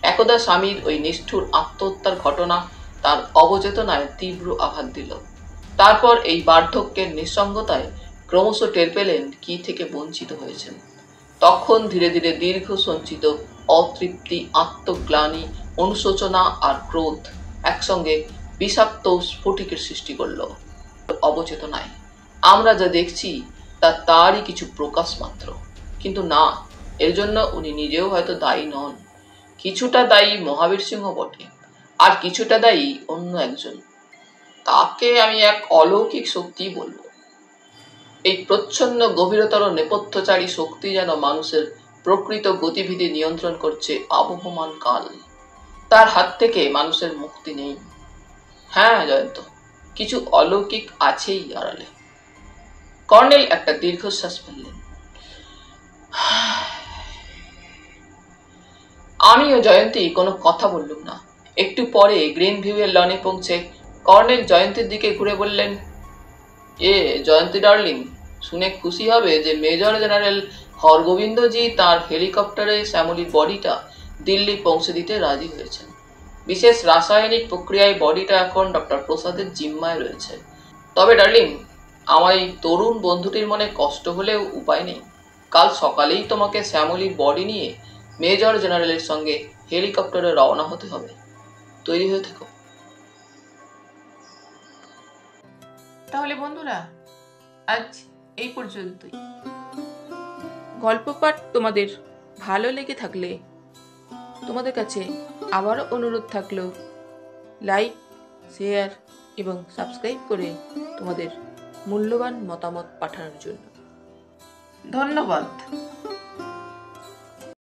একদা স্বামীর ওই নিষ্ঠুর আত্মহত্যার ঘটনা তার অবচেতনায় তীব্র আঘাত দিল। তারপর এই বার্ধক্যের নিঃসঙ্গতায় ক্রমশ টের পেলেন কি থেকে বঞ্চিত হয়েছেন। তখন ধীরে ধীরে দীর্ঘ সঞ্চিত অতৃপ্তি, আত্মগ্লানি, অনুশোচনা আর ক্রোধ একসঙ্গে বিষাক্ত স্ফটিকের সৃষ্টি করল অবচেতনায়। আমরা যা দেখছি তা তারই কিছু প্রকাশ মাত্র। কিন্তু না, এর জন্য উনি নিজেও হয়তো দায়ী নন। কিছুটা দায়ী মহাবীর সিংহ বটে, আর কিছুটা দায়ী অন্য একজন। তাকে আমি এক অলৌকিক শক্তি বলব। এই প্রচ্ছন্ন গভীরতর নেপথ্যচারী শক্তি যেন মানুষের প্রকৃত গতিবিধি নিয়ন্ত্রণ করছে আবহমান কাল। তার হাত থেকে মানুষের মুক্তি নেই। হ্যাঁ জয়ন্ত, কিছু অলৌকিক আছেই আড়ালে। কর্নেল একটা দীর্ঘশ্বাস ফেললেন। আমিও জয়ন্তী কোনো কথা বললুম না। একটু পরে গ্রিন ভিউয়ের লনে পৌঁছে কর্নেল জয়ন্তীর দিকে ঘুরে বললেন, জয়ন্তী ডার্লিং, শুনে খুশি হবে যে মেজর জেনারেল হরগোবিন্দজি তার হেলিকপ্টারে শ্যামলীর বডিটা দিল্লি পৌঁছে দিতে রাজি হয়েছেন। বিশেষ রাসায়নিক প্রক্রিয়ায় বডিটা এখন ডক্টর প্রসাদের জিম্মায় রয়েছে। তবে ডার্লিং, আমার এই তরুণ বন্ধুটির মনে কষ্ট হলেও উপায় নেই। কাল সকালেই তোমাকে শ্যামলীর বডি নিয়ে মেজর জেনারেলের সঙ্গে হেলিকপ্টারে রওনা হতে হবে। তৈরি হয়ে থেকো। তাহলে বন্ধুরা, আজ এই পর্যন্তই। গল্প পাঠ তোমাদের ভালো লেগে থাকলে তোমাদের কাছে আবারও অনুরোধ থাকলো, লাইক, শেয়ার এবং সাবস্ক্রাইব করে তোমাদের মূল্যবান মতামত পাঠানোর জন্য। ধন্যবাদ।